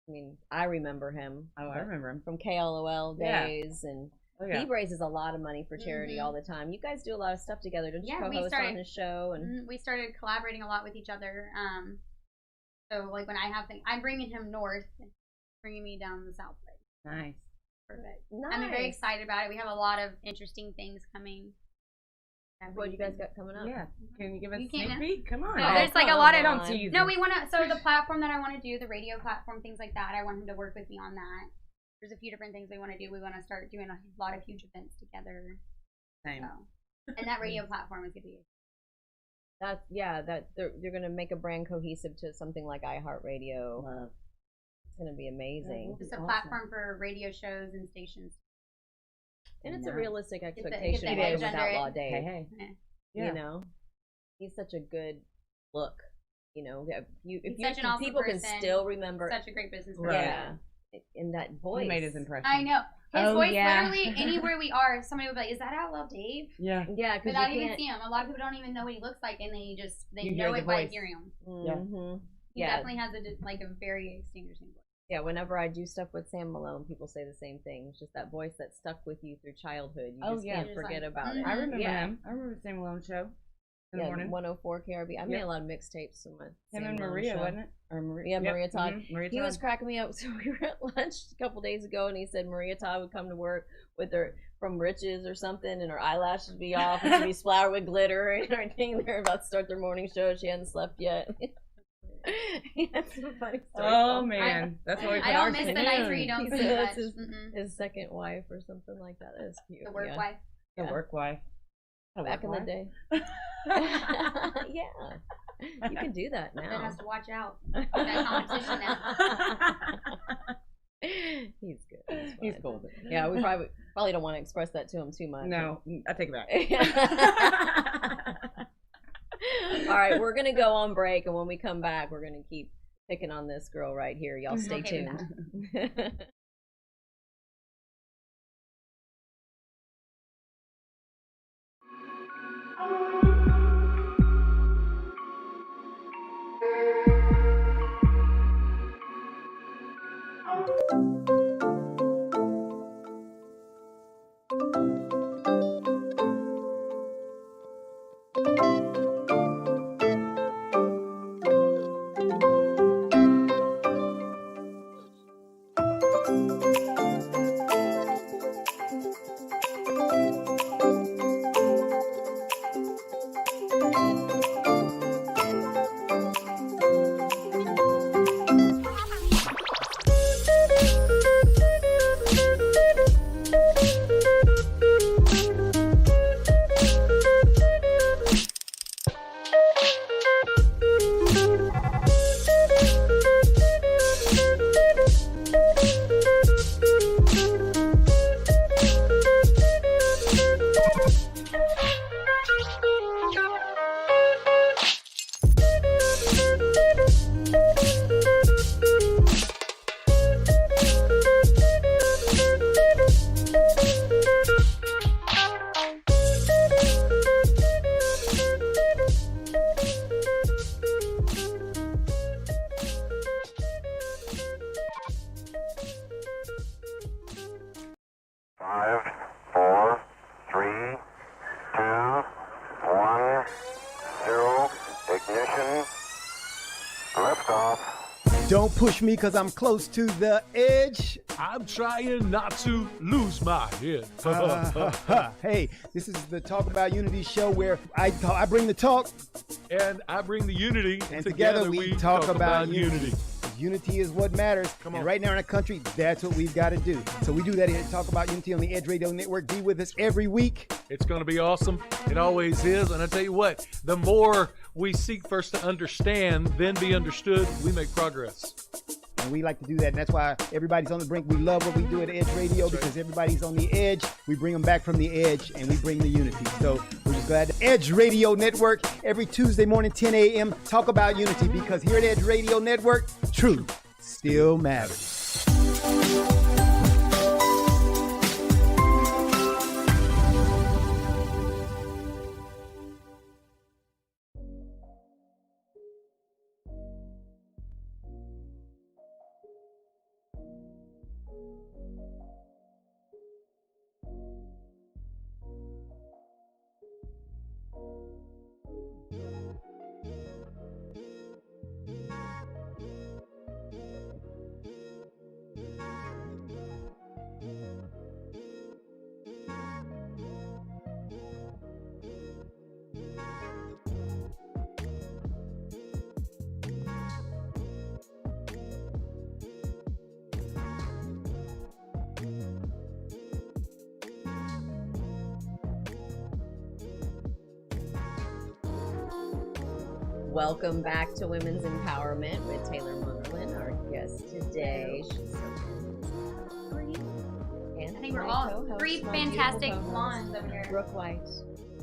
mean, I remember him. Oh, I remember him. From KLOL Yeah. days, and Oh, yeah. he raises a lot of money for charity Mhm. all the time. You guys do a lot of stuff together, don't you? Yeah, we Co-host on started- his show, and We started collaborating a lot with each other. So like when I have things, I'm bringing him north, and bringing me down the south side. Nice. Perfect. nice. I'm very excited about it. We have a lot of interesting things coming. What you guys got coming up? Yeah. Can you give us You a sneak can't- peek? Come on. No, there's like a lot of Don't tease No, us. we want to. So the platform that I want to do, the radio platform, things like that, I want him to work with me on that. There's a few different things we want to do. We want to start doing a lot of huge events together. Same. So, and that radio platform is gonna be. That they're gonna make a brand cohesive to something like iHeartRadio. Love. It's gonna be amazing, It's a Awesome. platform for radio shows and stations. and it's a Nice. realistic the expectation edge with under Outlaw it. Dave. Hey, hey. Eh. Yeah. You know, he's such a good look. You know, if He's you such an awesome people can person. still remember, Such a great business Right. person. yeah, in that voice. He made his impression. I know. His Oh, voice, yeah. literally, anywhere we are, somebody would be like, "Is that Outlaw Dave?" Yeah. Yeah, because Without you even can't. seeing him. A lot of people don't even know what he looks like, and they You know hear it the by voice. hearing him. Mhm. He Yeah, definitely has a very distinguishing voice. yeah. Whenever I do stuff with Sam Malone, people say the same thing. It's just that voice that stuck with you through childhood. You Oh, just yeah. can't Just forget like, about mhm. it. I remember Yeah. him. I remember the Sam Malone show in the Yeah, morning. 104 KRB. I made Yep. a lot of mixtapes with my Him Sam and Malone Maria, show. wasn't it? Or Maria. Yeah, Maria Todd. Maria He Todd. was cracking me up. So we were at lunch a couple days ago, and he said Maria Todd would come to work with her from Riches or something, and her eyelashes would be off, and she'd be splattered with glitter and everything. They're about to start their morning show. She hadn't slept yet. He had some funny stories. Oh, about man. That's what we put I don't ours miss to the nights where noon. you don't He see said much. that's his- Mm-mm. his second wife or something like that. That was cute. The work yeah. wife. The Yeah. work wife. A Back in work the day. wife. Yeah. You can do that That now. has to watch out. That competition now. He's good. He's fine. cool. Yeah, we probably don't want to express that to him too much. No, I take it back. All right, we're gonna go on break, and when we come back, we're gonna keep picking on this girl right here. Y'all stay Okay with tuned. Five, four, three, two, one, zero, ignition, liftoff. Don't push me because I'm close to the edge. I'm trying not to lose my head. Hey, this is the Talk About Unity show where I bring the talk, And I bring the unity, and together we talk about unity. unity. Unity is what matters. Come And on. right now in our country, that's what we've got to do. So we do that here at Talk About Unity on the Edge Radio Network. Be with us every week. It's going to be awesome. It always is. And I tell you what, the more we seek first to understand, then be understood, we make progress. And we like to do that. And that's why everybody's on the brink. We love what we do at Edge Radio because everybody's on the edge. We bring them back from the edge and we bring the unity. So we're just glad. Edge Radio Network every Tuesday morning, 10 a.m. Talk About Unity because here at Edge Radio Network, truth still matters. Welcome back to Women's Empowerment with Taylor Munderland, our guest today. She's so and I think we're my all co-host, three my fantastic beautiful co-host, blondes over here. Brooke White.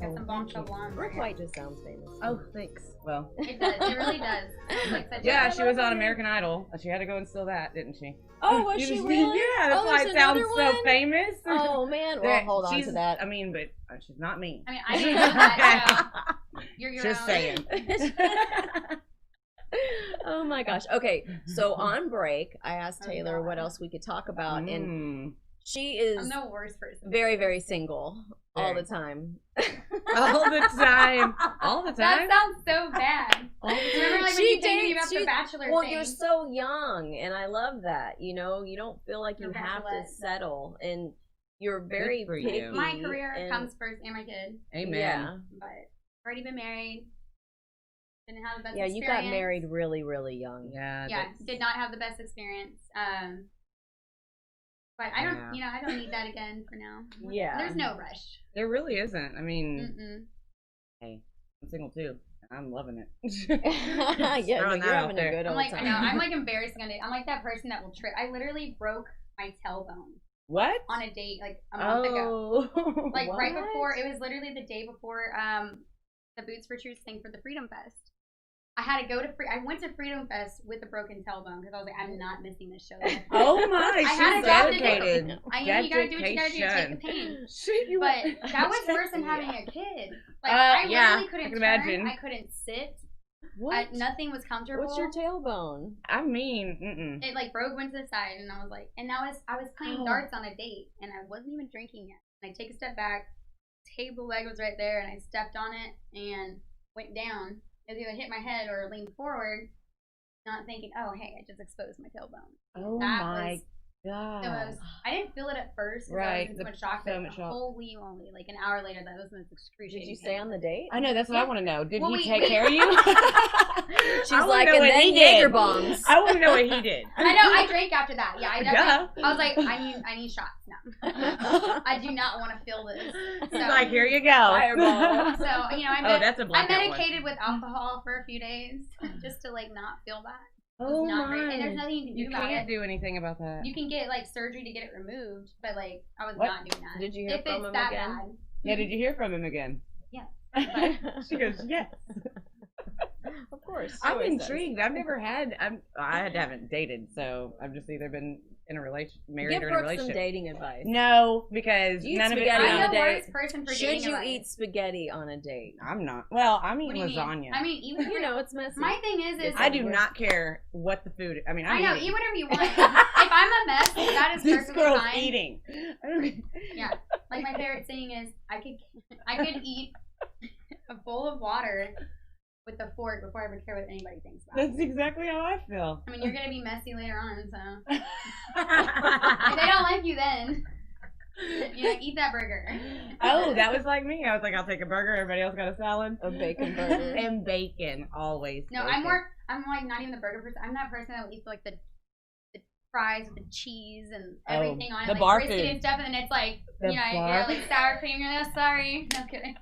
Got some bombshell blondes. Brooke over White just sounds famous. Oh, thanks. Well, here. It does. It really does. It's like such yeah, a, she was on American Idol. She had to go and steal that, didn't she? Oh, was You she just- really? Yeah, that's Oh, why there's it sounds another so one? famous. Oh man, well hold on She's- to that. I mean, but she's not me. I mean, I didn't know that. So you're your Just own. saying. Oh my gosh. Okay, so on break, I asked Taylor what else we could talk about, and Mm. she I'm is the worst person. very, very single all Very. the time. All the time. All the That time. sounds so bad. Remember, like when She you told me dates- about the she- Bachelor Well, thing? you're so young, and I love that. You know, you don't feel like you You're have to bachelorette. settle, and you're very for you. picky. My career and- comes first, and my kid. Amen. Yeah, But already been married. Didn't have the best yeah. experience. You got married really, really young. Yeah. Yeah, that's- did not have the best experience. But I don't, Yeah. I don't need that again for now. Yeah. There's no rush. There really isn't. I mean, Mm-mm. hey, I'm single too. and I'm loving it. Yeah, Throwing you're that out having a there. good I'm old like, I time. know, I'm like embarrassing on it. I'm like that person that will trip. I literally broke my tailbone What? on a date like a month ago. Oh. Like right What? before, it was literally the day before the Boots for Truth thing for the Freedom Fest. I went to Freedom Fest with a broken tailbone because I was like, I'm not missing this show. Oh my, had she's to drop the dedicated. You gotta do what you gotta do. Take the pain. But that was worse than having a kid. Like I literally couldn't turn. Imagine. I couldn't sit. What? Nothing was comfortable. What's your tailbone? I mean, it like went to the side, and I was like, and I was playing darts on a date, and I wasn't even drinking yet. And I take a step back, table leg was right there, and I stepped on it and went down. It was either hit my head or leaned forward, not thinking, oh hey, I just exposed my tailbone. oh That my was god. I didn't feel it at first. Right, I was in so much shock. But shock. holy moly! Like an hour later, that was the most excruciating. Did you stay on the date? I know, that's what I want to know. Did Well, he we- take we- care of you? She's like, and then Jaeger bombs. I want to know what he did. I know. I drank after that. Yeah, I definitely. Duh. I was like, I need shots now. I do not want to feel this. So, He's like, here you go. Fireball. so that's a I blackout one. medicated with alcohol for a few days just to like not feel that. Oh Not great. my. And there's nothing you can do You about can't it. do anything about that. You can get like surgery to get it removed, but like I was What? not doing that. Did you hear if from it's him that again? bad. Yeah, did you hear from him again? Yeah. She goes, yes. Of course. she I'm always does. intrigued. I've never had. I haven't dated, so I've just either been in a married Give or in a Brooke some relationship. dating advice. No, because Do you eat none of it. spaghetti on a I'm the date? worst person for Should dating you advice. eat spaghetti on a date? I'm not. Well, I'm What eating do you lasagna. mean? I mean, even You know, it's messy. my thing is I do not care what the food. I mean, I'm I know, eating. eat whatever you want. If I'm a mess, that is This perfectly girl's fine. eating. I don't- Yeah, like my favorite saying is, I could eat a bowl of water with a fork before I would care what anybody thinks about That's it. exactly how I feel. I mean, you're gonna be messy later on, so if they don't like you, then eat that burger. Oh, that was like me. I was like, I'll take a burger. Everybody else got a salad. A bacon burger. And bacon, always. No, bacon. I'm like not even the burger person. I'm that person that will eat like the fries with the cheese and everything on it, the like bar brisket food. and stuff, and then it's like The bar like sour cream. You're like, oh, sorry, no kidding.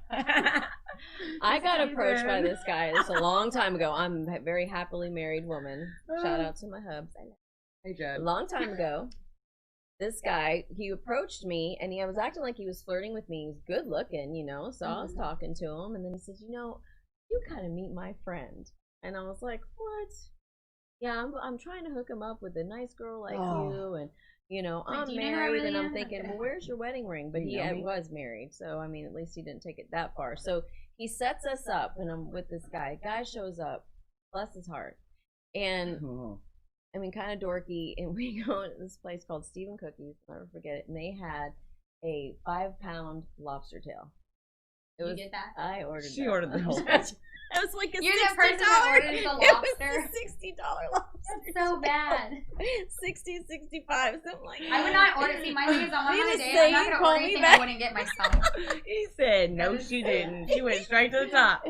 I got Just approached by kidding. this guy. This a long time ago. I'm a very happily married woman. Shout out to my hubs. Hey, A Judd. long time ago, this guy, he approached me and he was acting like he was flirting with me. He was good looking, you know, so I was talking to him, and then he said, you know, you gotta meet my friend. And I was like, what? Yeah, I'm trying to hook him up with a nice girl like you, and you know, Like, I'm do you know who I married, really and I'm am? thinking, well, where's your wedding ring? But You he know me? was married, so I mean, at least he didn't take it that far. So he sets us up, and I'm with this guy. Guy shows up, bless his heart, and Oh. I mean, kind of dorky, and we go to this place called Stephen Cookies. I'll never forget it. And they had a 5-pound lobster tail. It You was. did that? I ordered. She that. ordered the whole thing. It was like a $60. You're the person that ordered the It lobster? was a $60 lobster. That's so bad. 60, 65, something like that. I would not order. See, my thing is, on You my just day, say I'm not you gonna call order me anything back. I wouldn't get myself. He said, no, she didn't. She went straight to the top.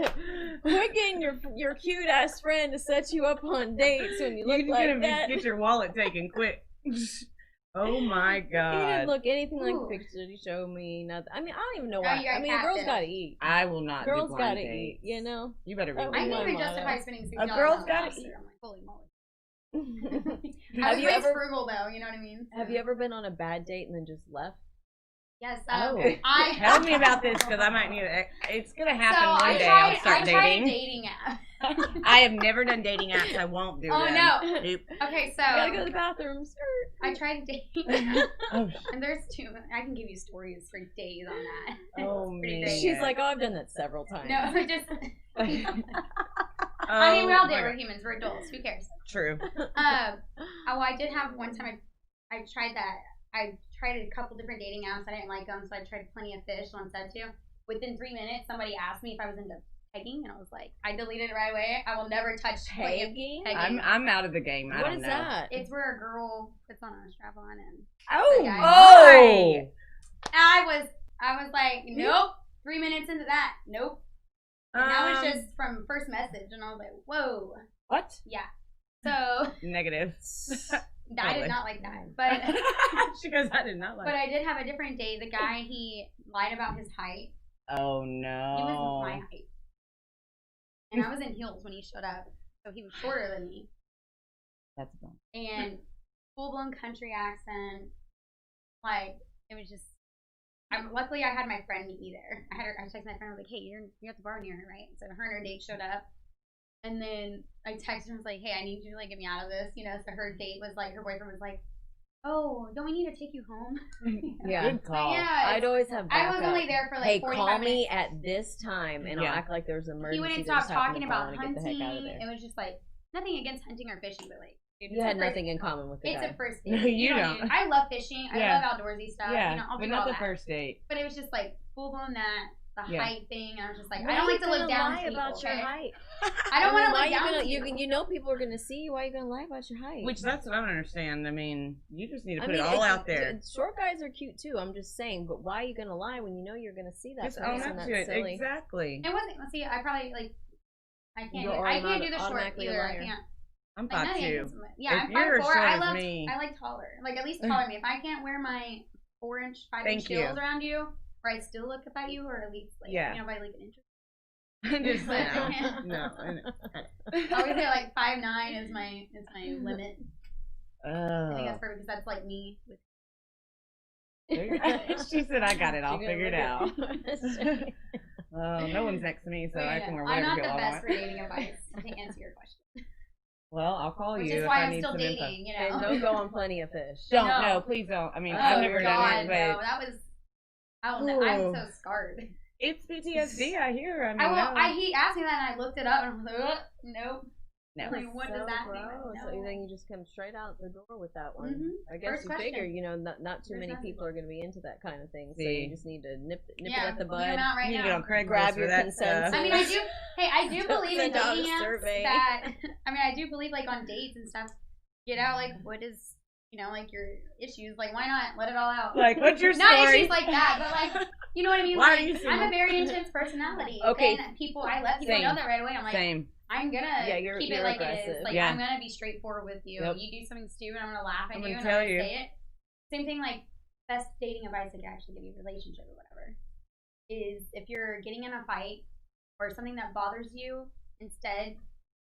We're getting your cute ass friend to set you up on dates when you look You're like gonna that. get your wallet taken quick. Oh my He didn't god. look anything like Ooh. the picture he showed me. Nothing. I mean, I don't even know Oh, why. you got I mean, a girl's catfished. gotta eat. I will not Girls do gotta blind eat. dates. You know. You better read Oh, I can my even motto. justify spending $60 A girl's on gotta lobster. eat. I'm like, holy moly. Have I was you raised ever frugal though, you know what I mean? have you ever been on a bad date and then just left? Yes. Oh. I Tell me about this because I might need it. It's gonna happen one I day. tried, I'll start I tried a dating. dating app. I have never done dating apps. I won't do Oh, them. no. Nope. Okay, so Gotta go to the bathroom. Skirt. I tried dating. Oh, And there's two. I can give you stories for days on that. Oh, It's pretty man. great. She's like, oh, I've done that several times. No, just. I mean, Oh, we all my did. We're God. humans. We're adults. Who cares? True. I did have one time. I tried that. I tried a couple different dating apps. I didn't like them, so I tried Plenty of Fish on Said To. Within 3 minutes, somebody asked me if I was into pegging, and I was like, I deleted it right away. I will never touch Pegging? I'm out of the game. I What don't is know. that? It's where a girl puts on a strap on, and Oh, guy. oh. I was like, nope. 3 minutes into that, nope. And that was just from first message, and I was like, whoa, What? yeah. So Negative. I did not like that, but She goes, I did not like but I did have a different day. The guy, he lied about his height. Oh, no. He was my height, and I was in heels when he showed up, so he was shorter than me. That's fun. And full blown country accent, like it was just. luckily I had my friend meet me there. I texted my friend. I was like, hey, you're at the bar near her, right? So her and her date showed up. And then I texted her and was like, hey, I need you to like get me out of this, you know. So her date was like, her boyfriend was like, oh, don't we need to take you home? Yeah. Good call. Yeah, I'd always have I backup. was only there for like Hey, 45 call me minutes. at this time, and Yeah. I'll act like there's an emergency. He wouldn't that stop just happened talking to call about and get the heck out of hunting. there. It was just like nothing against hunting or fishing, but like dude, You it's had a first- nothing in common with the It's guy. a first No, date. you know, don't. dude, I love fishing. I Yeah. love outdoorsy stuff. Yeah, You know, I'll but do not all the that. first date. But it was just like full blown that the Yeah. height thing. I was just like, Why I don't are like you to live gonna down lie to people, about your okay? height. I don't want to why live you down gonna, to you. you know people are gonna see you. Why are you gonna lie about your height? Which that's what I don't understand. I mean, you just need to I put mean, it all out there. Short guys are cute too. I'm just saying, but why are you gonna lie when you know you're gonna see that Just own person? up That's to it. silly. Exactly. It wasn't. See, I probably like. I can't. You're I can't do the short automatically a either. I liar. can't. I'm Like, 5'2". yeah, If I'm you're 5'4". as short I as love. me- I like taller. Like at least taller than me. If I can't wear my 4-inch, 5-inch Thank you. heels around you, or I still look up at you, or at least like Yeah. you know by like an inch. I'm just But I saying. can't. No. I know. I would say like 5'9" is my limit. I think that's perfect because that's like me. With She said, I got it all She gonna figured look out. Oh, no one's next to me, so I can wear I'm whatever not you the all best want. for dating advice to answer your question. Well, I'll call Which you is if why I I'm need still some dating, you And know. don't go on Plenty of Fish. Don't, No. no, please don't. I mean, Oh, I've never God, done it, but no, that was. I don't know. I'm Ooh. so scarred. it's PTSD, I hear. I mean, He asked me that and I looked it up and I was like, nope. no. Like, what does that mean? gross. No. So then you just come straight out the door with that one. Mhm. I guess First you figure, question. you know, not too First many question. people are going to be into that kind of thing. So See. you just need to nip it Yeah, at the we'll bud. get 'em out right You now. can get on Craigslist Grab for your that consensus. stuff. I mean, I do believe in Send out a dating apps survey. that, I do believe like on dates and stuff, get out like what is, you know, like your issues. Like why not let it all out? Like, what's your Not story? issues like that, but like, you know what I mean? Why Like, are you I'm single? a very intense personality. Okay. And I let people Same. know that right away. I'm like, Same. I'm gonna Yeah, you're- keep you're it like it aggressive. is. Like Yeah. I'm gonna be straightforward with you. Yep. You do something stupid, I'm gonna laugh at I'm you gonna and tell I'm gonna you. say it. Same thing like best dating advice I could actually give you, relationship or whatever, is if you're getting in a fight or something that bothers you, instead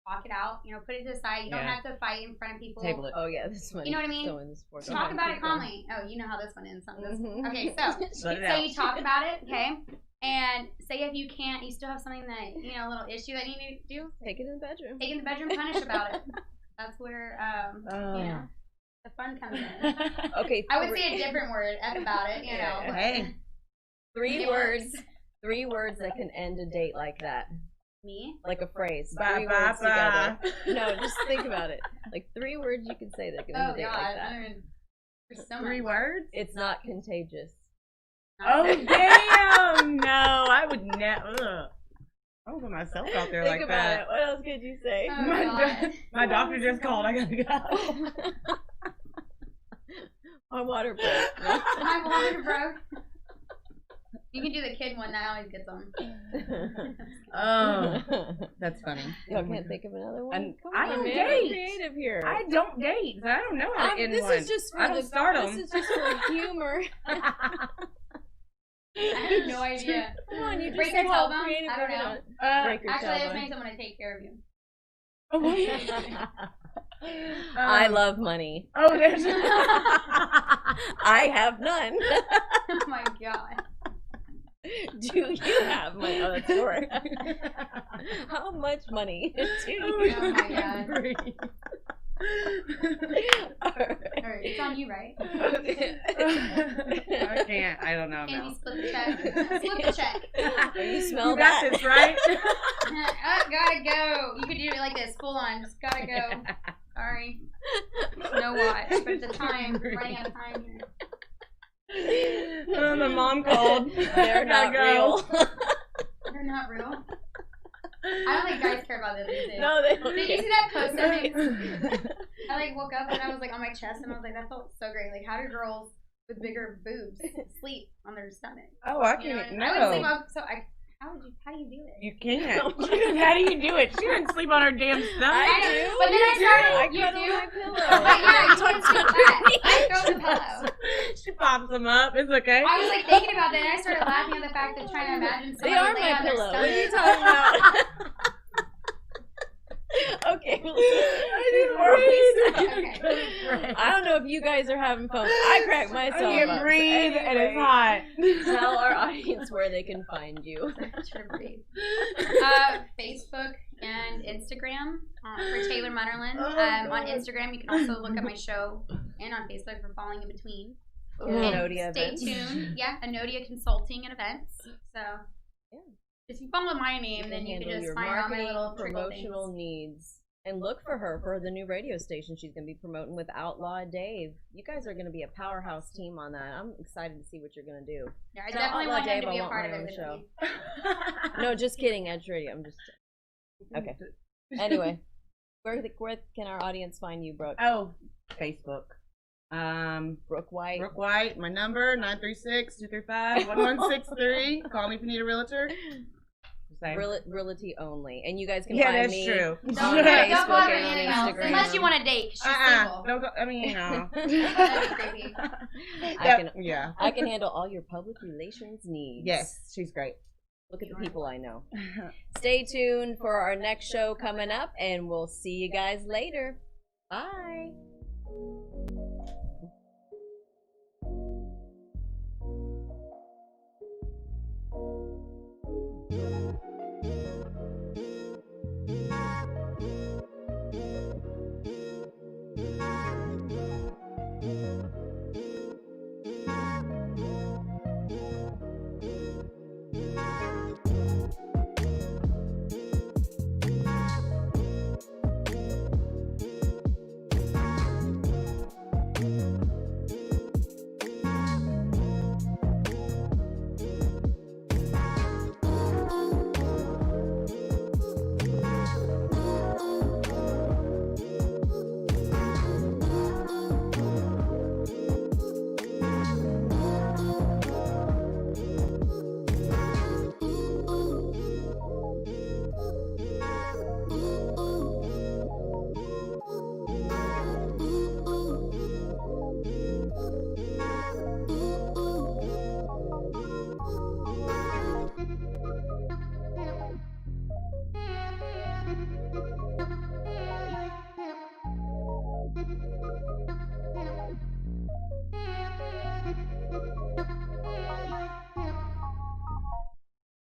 talk it out. You know, put it to the side. You don't Yeah. have to fight in front of people. Table it. Oh yeah, this one. You know what I mean? So in the sport. Talk about it calmly. Oh, you know how this one ends. Mhm. Okay, so Let it so out. you talk about it, okay? And say if you can't, you still have something that, you know, a little issue that you need to do, Take it in the bedroom. take it in the bedroom, punish about it. That's where, you know, the fun comes in. Okay. I would say a different word about it, you know. but Hey. Three it words. works. 3 words that can end a date like that. Me? Like a phrase. Bye, 3 bye, words bye. together. No, just think about it. Like 3 words you can say that can end Oh, a date God. like that. I mean, there's so 3 much. words? It's not contagious. Oh, damn! No, I would never. I would put myself out there Think like about that. it. What else could you say? Oh, My, God. my doctor just called. I gotta go. My water break. My water broke. You can do the kid one. That always gets them. Oh, that's funny. Y'all can't think of another one? And Come I on, don't man. date. We're creative here. I don't date, so I don't know how to end this one. is just for I don't the, start This 'em. is just for humor. I have no idea. Come on, you just Break said your how tailbone? creative I don't we're know. gonna break your Actually, I just tailbone. made someone to take care of you. I love money. Oh, there's. I have none. Oh my God. Do you have money? Oh, that's correct. How much money do you Oh my God. Breathe. Alright, it's on you, right? I can't. I don't know. Can No. you split the check? Split the check. You smell You got that? this, right? Gotta go. You could do it like this. Full on. Just gotta go. Sorry. No watch. But at the time, running out of time here. Oh, my mom called. They're not Gotta go. real. They're not real. I don't think guys care about this these days. No, they don't. Did you see that post I like woke up and I was like on my chest and I was like, that felt so great. Like, how do girls with bigger boobs sleep on their stomach? Oh, I You know, can't. and I would sleep No. on, how do you do it? You can't. How do you do it? She didn't sleep on her damn stomach. I do. But then I started, I you cuddle do? my pillow. But yeah, you Tucked can't do that. I throw the pillow. She pops them up. It's okay. I was like thinking about that and I started laughing at the fact of trying to imagine They someone are laying my on their pillow. What are you stomach. talking about? Okay. Before we start, I don't know if you guys are having fun. I crack myself I can't up. breathe and it's hot. Tell our audience where they can find you. Facebook and Instagram for Taylor Mutterland. On Instagram, you can also look at my show, and on Facebook for Falling in Between. And Anodia stay events. tuned. Yeah, Anodia Consulting and Events. So, if you follow my name, then you can handle just your find all my marketing, little trickle promotional things. needs. And look for her for the new radio station she's going to be promoting with Outlaw Dave. You guys are going to be a powerhouse team on that. I'm excited to see what you're going to do. Yeah, I Tell definitely Outlaw want him Dave to be I a want part of my it own with show. me. No, just kidding, Edge Radio. I'm just okay. Anyway, where can our audience find you, Brooke? Oh, Facebook. Brooke White. Brooke White. My number 936-235-1163. Call me if you need a realtor. Same. Realty only, and you guys can Yeah, find that's me true. on Don't Facebook bother and anything on else, Instagram. unless you want to date, 'cause she's single. Don't go, I mean, no. That'd be creepy. I can handle all your public relations needs. Yes, she's great. Look at the people I know. Stay tuned for our next show coming up, and we'll see you guys later. Bye.